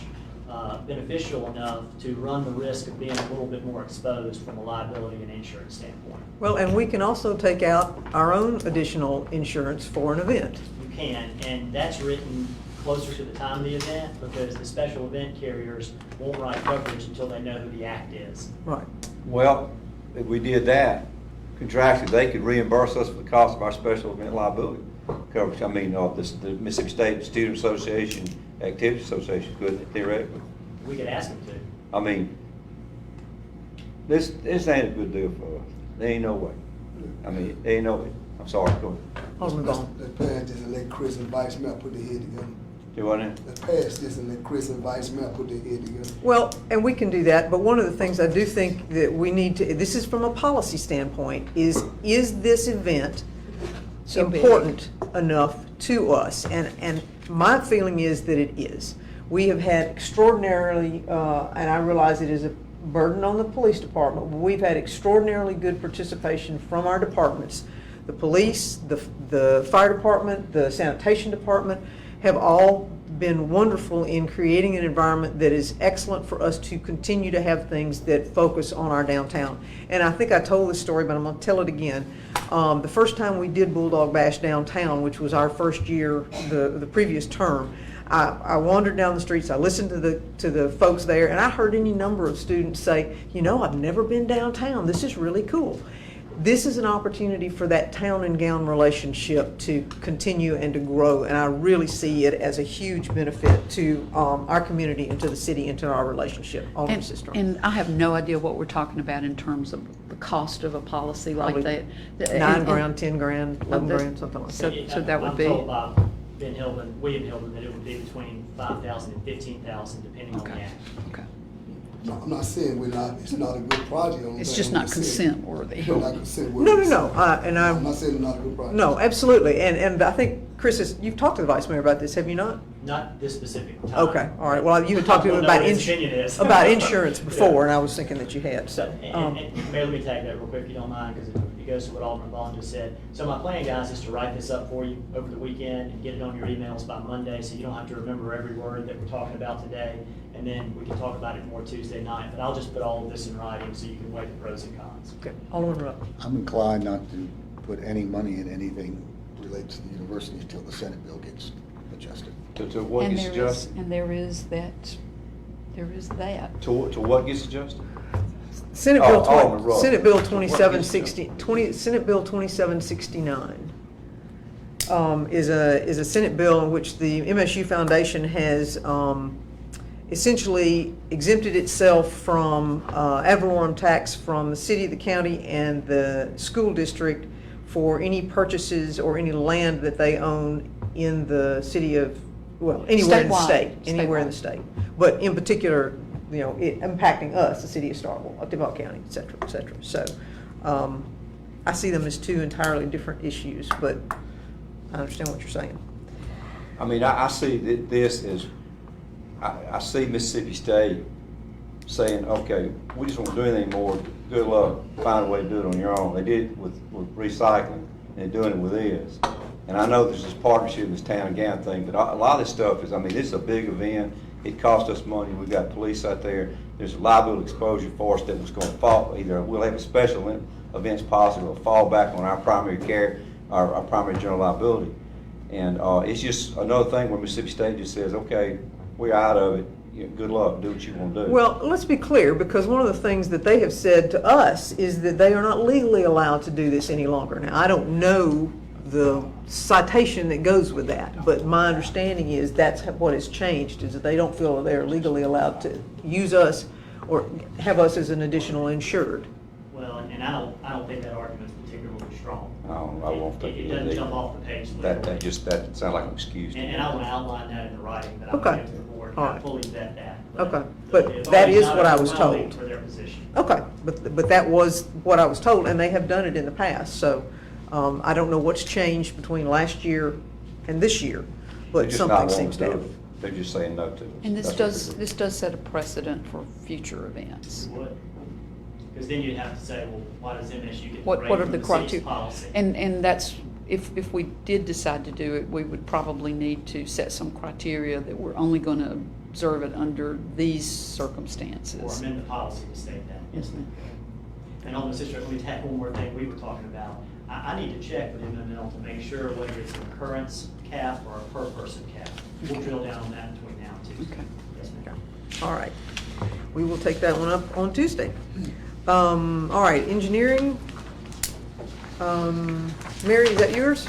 [SPEAKER 13] beneficial enough to run the risk of being a little bit more exposed from a liability and insurance standpoint?
[SPEAKER 1] Well, and we can also take out our own additional insurance for an event.
[SPEAKER 13] You can, and that's written closer to the time of the event because the special event carriers won't write coverage until they know who the act is.
[SPEAKER 1] Right.
[SPEAKER 6] Well, if we did that, contractually, they could reimburse us for the cost of our special event liability coverage. I mean, the Mississippi State Student Association, Activity Association, couldn't it, theoretically?
[SPEAKER 13] We could ask them to.
[SPEAKER 6] I mean, This ain't a good deal for us. There ain't no way. I mean, there ain't no way. I'm sorry, go ahead.
[SPEAKER 1] Alderman Vaughn.
[SPEAKER 3] Let's pass this and let Chris and Vice Mayor put their head together.
[SPEAKER 6] Do what now?
[SPEAKER 3] Let's pass this and let Chris and Vice Mayor put their head together.
[SPEAKER 1] Well, and we can do that, but one of the things I do think that we need to, this is from a policy standpoint, is this event
[SPEAKER 7] So big.
[SPEAKER 1] important enough to us? And my feeling is that it is. We have had extraordinarily, and I realize it is a burden on the police department, but we've had extraordinarily good participation from our departments. The police, the fire department, the sanitation department have all been wonderful in creating an environment that is excellent for us to continue to have things that focus on our downtown. And I think I told this story, but I'm gonna tell it again. The first time we did Bulldog Bash downtown, which was our first year, the previous term, I wandered down the streets, I listened to the folks there, and I heard any number of students say, you know, I've never been downtown, this is really cool. This is an opportunity for that town and gown relationship to continue and to grow, and I really see it as a huge benefit to our community and to the city and to our relationship. Alderman Sistrunk.
[SPEAKER 7] And I have no idea what we're talking about in terms of the cost of a policy like
[SPEAKER 1] Probably
[SPEAKER 7] that.
[SPEAKER 1] $9 grand, 10 grand, 11
[SPEAKER 7] this-
[SPEAKER 1] grand, something like
[SPEAKER 7] so-
[SPEAKER 1] that.
[SPEAKER 7] so that would be-
[SPEAKER 13] I'm told by Ben Hilden, William Hilden, that it would be between 5,000 and 15,000, depending on the
[SPEAKER 7] Okay,
[SPEAKER 13] act.
[SPEAKER 7] okay.
[SPEAKER 3] No, I'm not saying it's not a good project.
[SPEAKER 7] It's just not consent worthy.
[SPEAKER 3] Not consent worthy.
[SPEAKER 1] No, and
[SPEAKER 3] I'm not saying it's not a good project.
[SPEAKER 1] No, absolutely, and I think, Chris, you've talked to the vice mayor about this, have you not?
[SPEAKER 13] Not this specific time.
[SPEAKER 1] Okay, all right, well, you had talked to him
[SPEAKER 13] I
[SPEAKER 1] about
[SPEAKER 13] don't know what his opinion is.
[SPEAKER 1] about insurance before,
[SPEAKER 13] Yeah.
[SPEAKER 1] and I was thinking that you had, so.
[SPEAKER 13] And Mayor, let me take that real quick, if you don't mind, because it goes to what Alderman Vaughn just said. So my plan, guys, is to write this up for you over the weekend and get it on your emails by Monday, so you don't have to remember every word that we're talking about today. And then we can talk about it more Tuesday night, but I'll just put all of this in writing so you can weigh the pros and cons.
[SPEAKER 1] Okay, Alderman Rupp.
[SPEAKER 12] I'm inclined not to put any money in anything related to the university until the Senate bill gets adjusted.
[SPEAKER 6] To what
[SPEAKER 7] And
[SPEAKER 6] gets
[SPEAKER 7] there is,
[SPEAKER 6] adjusted?
[SPEAKER 7] and there is that.
[SPEAKER 6] To what gets adjusted?
[SPEAKER 1] Senate
[SPEAKER 6] Oh,
[SPEAKER 1] Bill
[SPEAKER 6] Alderman Rupp.
[SPEAKER 1] Senate Bill
[SPEAKER 6] What
[SPEAKER 1] 2760, Senate Bill 2769 is a Senate bill in which the MSU Foundation has essentially exempted itself from ad valorem tax from the city, the county, and the school district for any purchases or any land that they own in the city of, well, anywhere in the
[SPEAKER 7] Statewide.
[SPEAKER 1] state, anywhere in the
[SPEAKER 7] Statewide.
[SPEAKER 1] state. But in particular, you know, it impacting us, the city of Starkville, Duval County, et cetera, et cetera. So I see them as two entirely different issues, but I understand what you're saying.
[SPEAKER 6] I mean, I see this as, I see Mississippi State saying, okay, we just won't do anything more. Good luck, find a way to do it on your own. They did it with recycling, and they're doing it with this. And I know there's this partnership, this town and gown thing, but a lot of this stuff is, I mean, this is a big event. It costs us money. We've got police out there. There's liability exposure for us that was going to fall. Either we'll have a special events policy or fall back on our primary care, our primary general liability. And it's just another thing where Mississippi State just says, okay, we're out of it. You know, good luck, do what you want to do.
[SPEAKER 1] Well, let's be clear, because one of the things that they have said to us is that they are not legally allowed to do this any longer. Now, I don't know the citation that goes with that, but my understanding is that's what has changed, is that they don't feel that they are legally allowed to use us or have us as an additional insured.
[SPEAKER 13] Well, and I don't think that argument's particularly strong.
[SPEAKER 6] I won't think
[SPEAKER 13] It
[SPEAKER 6] it
[SPEAKER 13] doesn't
[SPEAKER 6] is.
[SPEAKER 13] jump off the page.
[SPEAKER 6] That sounds like an excuse. to me.
[SPEAKER 13] And I want to outline that in the writing, but I'm
[SPEAKER 1] Okay.
[SPEAKER 13] going to the board,
[SPEAKER 1] All
[SPEAKER 13] and
[SPEAKER 1] right.
[SPEAKER 13] fully vet that.
[SPEAKER 1] Okay. But
[SPEAKER 13] the
[SPEAKER 1] that is
[SPEAKER 13] authority's
[SPEAKER 1] what I
[SPEAKER 13] not
[SPEAKER 1] was
[SPEAKER 13] overwhelming
[SPEAKER 1] told.
[SPEAKER 13] For their position.
[SPEAKER 1] Okay, but that was what I was told, and they have done it in the past, so I don't know what's changed between last year and this year,
[SPEAKER 6] They're
[SPEAKER 1] but
[SPEAKER 6] just
[SPEAKER 1] something
[SPEAKER 6] not
[SPEAKER 1] seems to
[SPEAKER 6] wanting
[SPEAKER 1] have.
[SPEAKER 6] do it. They're just saying no to it.
[SPEAKER 7] And
[SPEAKER 6] That's what they're doing.
[SPEAKER 7] this does set a precedent for future events.
[SPEAKER 13] It would. Because then you'd have to say, well, why does MSU get the
[SPEAKER 7] What
[SPEAKER 13] rate
[SPEAKER 7] are
[SPEAKER 13] from
[SPEAKER 7] the
[SPEAKER 13] the city's
[SPEAKER 7] criteria?
[SPEAKER 13] policy?
[SPEAKER 7] And that's, if we did decide to do it, we would probably need to set some criteria that we're only going to observe it under these
[SPEAKER 13] Or
[SPEAKER 7] circumstances.
[SPEAKER 13] amend the policy to state that.
[SPEAKER 7] Yes, ma'am.
[SPEAKER 13] And on the sister, let me tack one more thing we were talking about. I need to check with MML to make sure whether it's an occurrence cap or a per person cap. We'll drill down on that between now and Tuesday.
[SPEAKER 7] Okay.
[SPEAKER 13] Yes, ma'am.
[SPEAKER 1] All right, we will take that one up on Tuesday. All right, engineering. Mary, is that yours?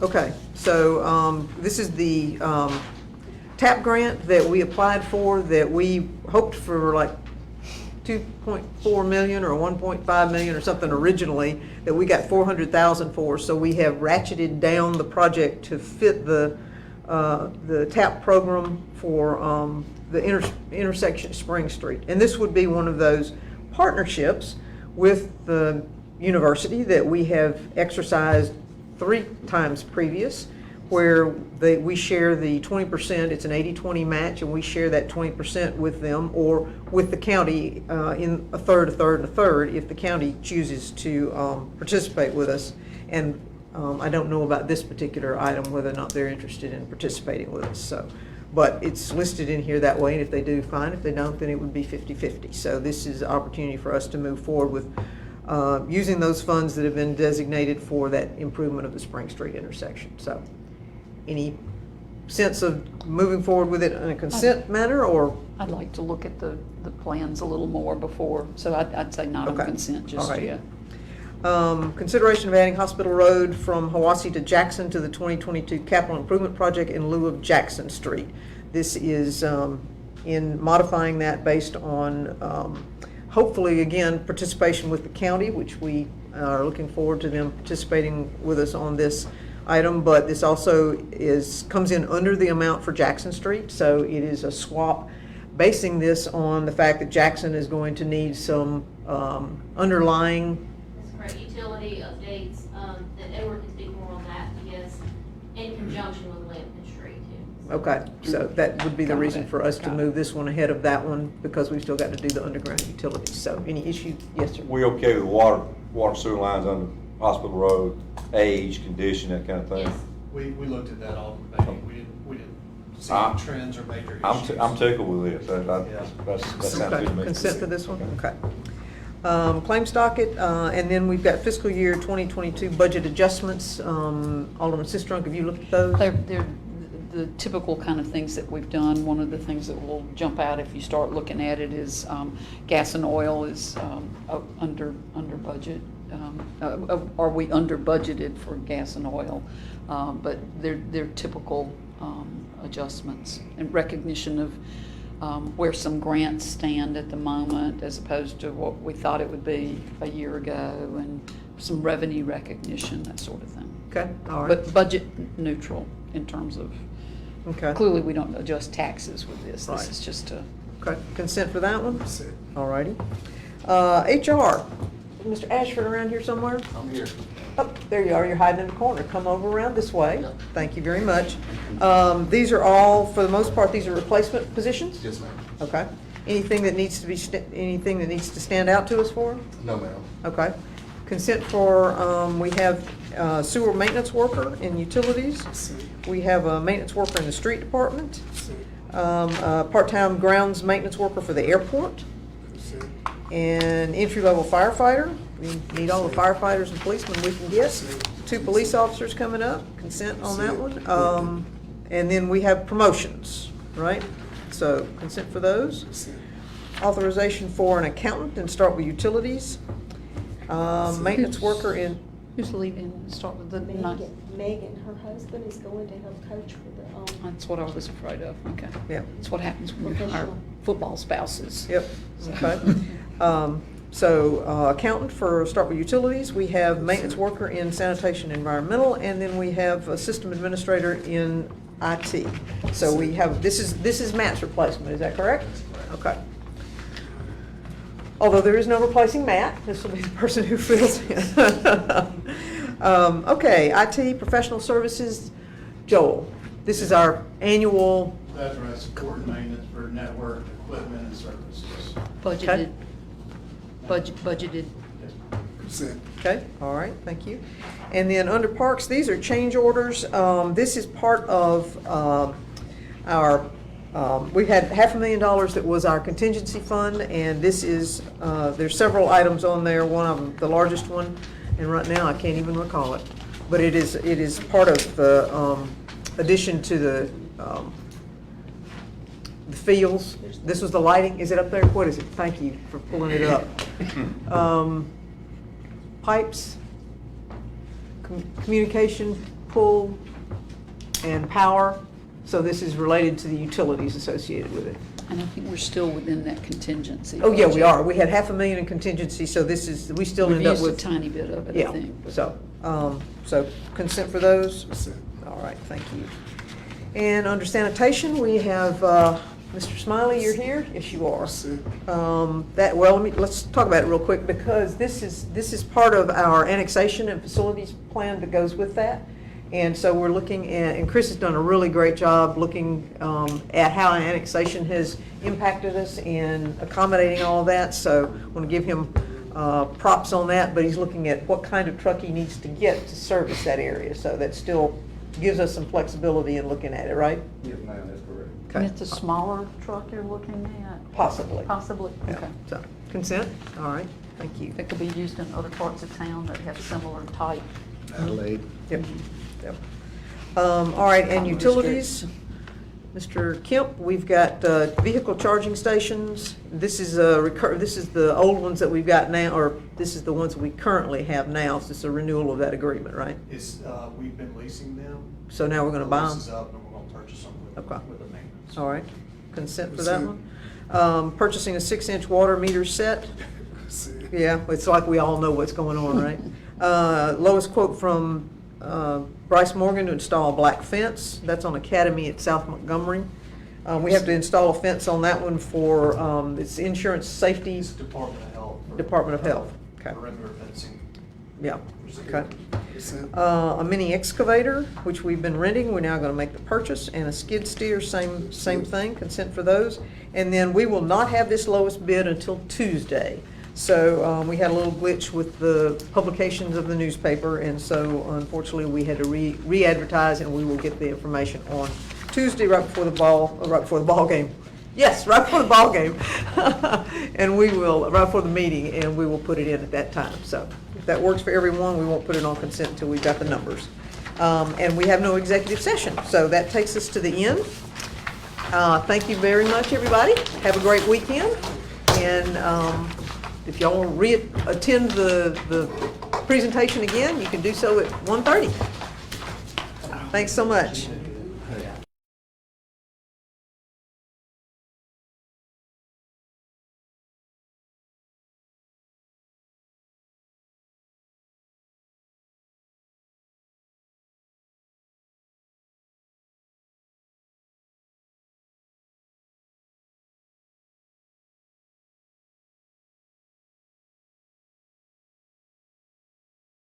[SPEAKER 1] Okay, so this is the TAP grant that we applied for, that we hoped for like 2.4 million or 1.5 million or something originally that we got 400,000 for. So we have ratcheted down the project to fit the TAP program for the intersection of Spring Street. And this would be one of those partnerships with the university that we have exercised 3 times previous, where we share the 20%, it's an 80-20 match, and we share that 20% with them or with the county in a third, a third, and a third if the county chooses to participate with us. And I don't know about this particular item, whether or not they're interested in participating with us. So, but it's listed in here that way, and if they do, fine. If they don't, then it would be 50-50. So this is an opportunity for us to move forward with using those funds that have been designated for that improvement of the Spring Street intersection. So any sense of moving forward with it in a consent manner, or?
[SPEAKER 7] I'd like to look at the plans a little more before, so I'd say not on
[SPEAKER 1] Okay.
[SPEAKER 7] consent just
[SPEAKER 1] All right.
[SPEAKER 7] yet.
[SPEAKER 1] Consideration of adding Hospital Road from Hiwassee to Jackson to the 2022 capital improvement project in lieu of Jackson Street. This is in modifying that based on hopefully, again, participation with the county, which we are looking forward to them participating with us on this item, but this also comes in under the amount for Jackson Street, so it is a swap basing this on the fact that Jackson is going to need some underlying.
[SPEAKER 14] That's correct, utility updates, that Edward can speak more on that, because in conjunction with Lampkin Street too.
[SPEAKER 1] Okay, so that would be the reason for us to move this one ahead of that one, because we've still got to do the underground utilities. So any issue? Yes, sir.
[SPEAKER 6] We okay with water sewer lines under Hospital Road, age, condition, that kind of thing?
[SPEAKER 14] Yes.
[SPEAKER 15] We looked at that all debate. We didn't see
[SPEAKER 6] I'm-
[SPEAKER 15] any trends or major
[SPEAKER 6] I'm
[SPEAKER 15] issues.
[SPEAKER 6] I'm tickled with this. That sounds
[SPEAKER 1] Okay,
[SPEAKER 6] good to me.
[SPEAKER 1] consent to this one? Okay. Claims docket, and then we've got fiscal year 2022 budget adjustments. Alderman Sistrunk, have you looked at those?
[SPEAKER 7] They're the typical kind of things that we've done. One of the things that will jump out if you start looking at it is gas and oil is under budget. Are we under budgeted for gas and oil? But they're typical adjustments and recognition of where some grants stand at the moment as opposed to what we thought it would be a year ago, and some revenue recognition, that sort of thing.
[SPEAKER 1] Okay, all right.
[SPEAKER 7] But budget neutral in terms of,
[SPEAKER 1] Okay.
[SPEAKER 7] clearly we don't adjust taxes with this.
[SPEAKER 1] Right.
[SPEAKER 7] This is just a,
[SPEAKER 1] Okay, consent for that one?
[SPEAKER 3] Consent.
[SPEAKER 1] All righty. HR, is Mr. Ashford around here somewhere?
[SPEAKER 10] I'm here.
[SPEAKER 1] Oh, there you are, you're hiding in the corner. Come over around this way. Thank you very much. These are all, for the most part, these are replacement positions?
[SPEAKER 10] Yes, ma'am.
[SPEAKER 1] Okay. Anything that needs to be, anything that needs to stand out to us for?
[SPEAKER 10] No, ma'am.
[SPEAKER 1] Okay. Consent for, we have sewer maintenance worker in utilities. We have a maintenance worker in the street department. Part-time grounds maintenance worker for the airport. And entry-level firefighter. We need all the firefighters and policemen we can get. 2 police officers coming up. Consent on that one. And then we have promotions, right? So consent for those. Authorization for an accountant, and start with utilities. Maintenance worker in,
[SPEAKER 7] who's leaving, start with the ninth.
[SPEAKER 16] Megan, her husband is going to help coach for the,
[SPEAKER 7] That's what I was afraid of, okay.
[SPEAKER 1] Yeah.
[SPEAKER 7] That's what happens when you hire football spouses.
[SPEAKER 1] yep, okay. Accountant for start with utilities. We have maintenance worker in sanitation environmental, and then we have a system administrator in IT. So we have, this is Matt's replacement, is that correct? Okay. Although there is no replacing Matt, this will be the person who fills in. Okay, IT, professional services, Joel. This is our annual,
[SPEAKER 15] That's right, support and maintenance for network, equipment, and services.
[SPEAKER 7] Budgeted, budgeted.
[SPEAKER 3] Consent.
[SPEAKER 1] okay, all right, thank you. And then under parks, these are change orders. This is part of our, we had $500,000 that was our contingency fund, and this is, there's several items on there, one of them, the largest one, and right now I can't even recall it. But it is part of the addition to the fields. This was the lighting, is it up there? What is it? Thank you for pulling it up. Pipes, communication, pull, and power. So this is related to the utilities associated with it.
[SPEAKER 7] And I think we're still within that contingency.
[SPEAKER 1] Oh, yeah, we
[SPEAKER 7] budget.
[SPEAKER 1] are. We had $500,000 in contingency, so this is, we still
[SPEAKER 7] We've
[SPEAKER 1] end up
[SPEAKER 7] used a
[SPEAKER 1] with.
[SPEAKER 7] tiny bit of it, I
[SPEAKER 1] Yeah,
[SPEAKER 7] think.
[SPEAKER 1] so, so consent for those?
[SPEAKER 3] Consent.
[SPEAKER 1] All right, thank you. And under sanitation, we have, Mr. Smiley, you're here? Yes, you are. Let's talk about it real quick, because this is part of our annexation and facilities plan that goes with that. And so we're looking at, and Chris has done a really great job looking at how annexation has impacted us in accommodating all of that. So I want to give him props on that, but he's looking at what kind of truck he needs to get to service that area. So that still gives us some flexibility in looking at it, right?
[SPEAKER 6] Yes, ma'am, that's correct.
[SPEAKER 7] And
[SPEAKER 1] Okay.
[SPEAKER 7] it's a smaller truck you're looking at?
[SPEAKER 1] Possibly.
[SPEAKER 7] Possibly,
[SPEAKER 1] Yeah.
[SPEAKER 7] okay.
[SPEAKER 1] So, consent? All right, thank you.
[SPEAKER 7] That could be used in other parts of town that have similar type.
[SPEAKER 12] Adelaide.
[SPEAKER 1] Yep, yep. All right, and utilities, Mr. Kemp, we've got vehicle charging stations. This is the old ones that we've got now, or this is the ones we currently have now. So it's a renewal of that agreement, right?
[SPEAKER 15] We've been leasing them.
[SPEAKER 1] So now we're gonna buy
[SPEAKER 15] The lease is
[SPEAKER 1] them?
[SPEAKER 15] up and we're gonna purchase them
[SPEAKER 1] Okay.
[SPEAKER 15] with the maintenance.
[SPEAKER 1] All right, consent for that one. Purchasing a 6-inch water meter set. Yeah, it's like we all know what's going on, right? Lowest quote from Bryce Morgan to install a black fence. That's on Academy at South Montgomery. We have to install a fence on that one for, it's insurance safety.
[SPEAKER 15] It's Department of Health.
[SPEAKER 1] Department of Health. Okay.
[SPEAKER 15] Perimeter fencing.
[SPEAKER 1] Yeah, okay. A mini excavator, which we've been renting, we're now gonna make the purchase, and a skid steer, same thing, consent for those. And then we will not have this lowest bid until Tuesday. So, we had a little glitch with the publications of the newspaper, and so unfortunately, we had to re-advertise, and we will get the information on Tuesday, right before the ball game. Yes, right before the ball game. And we will, right before the meeting, and we will put it in at that time. So if that works for everyone, we won't put it on consent until we've got the numbers. And we have no executive session, so that takes us to the end. Thank you very much, everybody. Have a great weekend. And if y'all want to re-attend the presentation again, you can do so at 1:30. Thanks so much.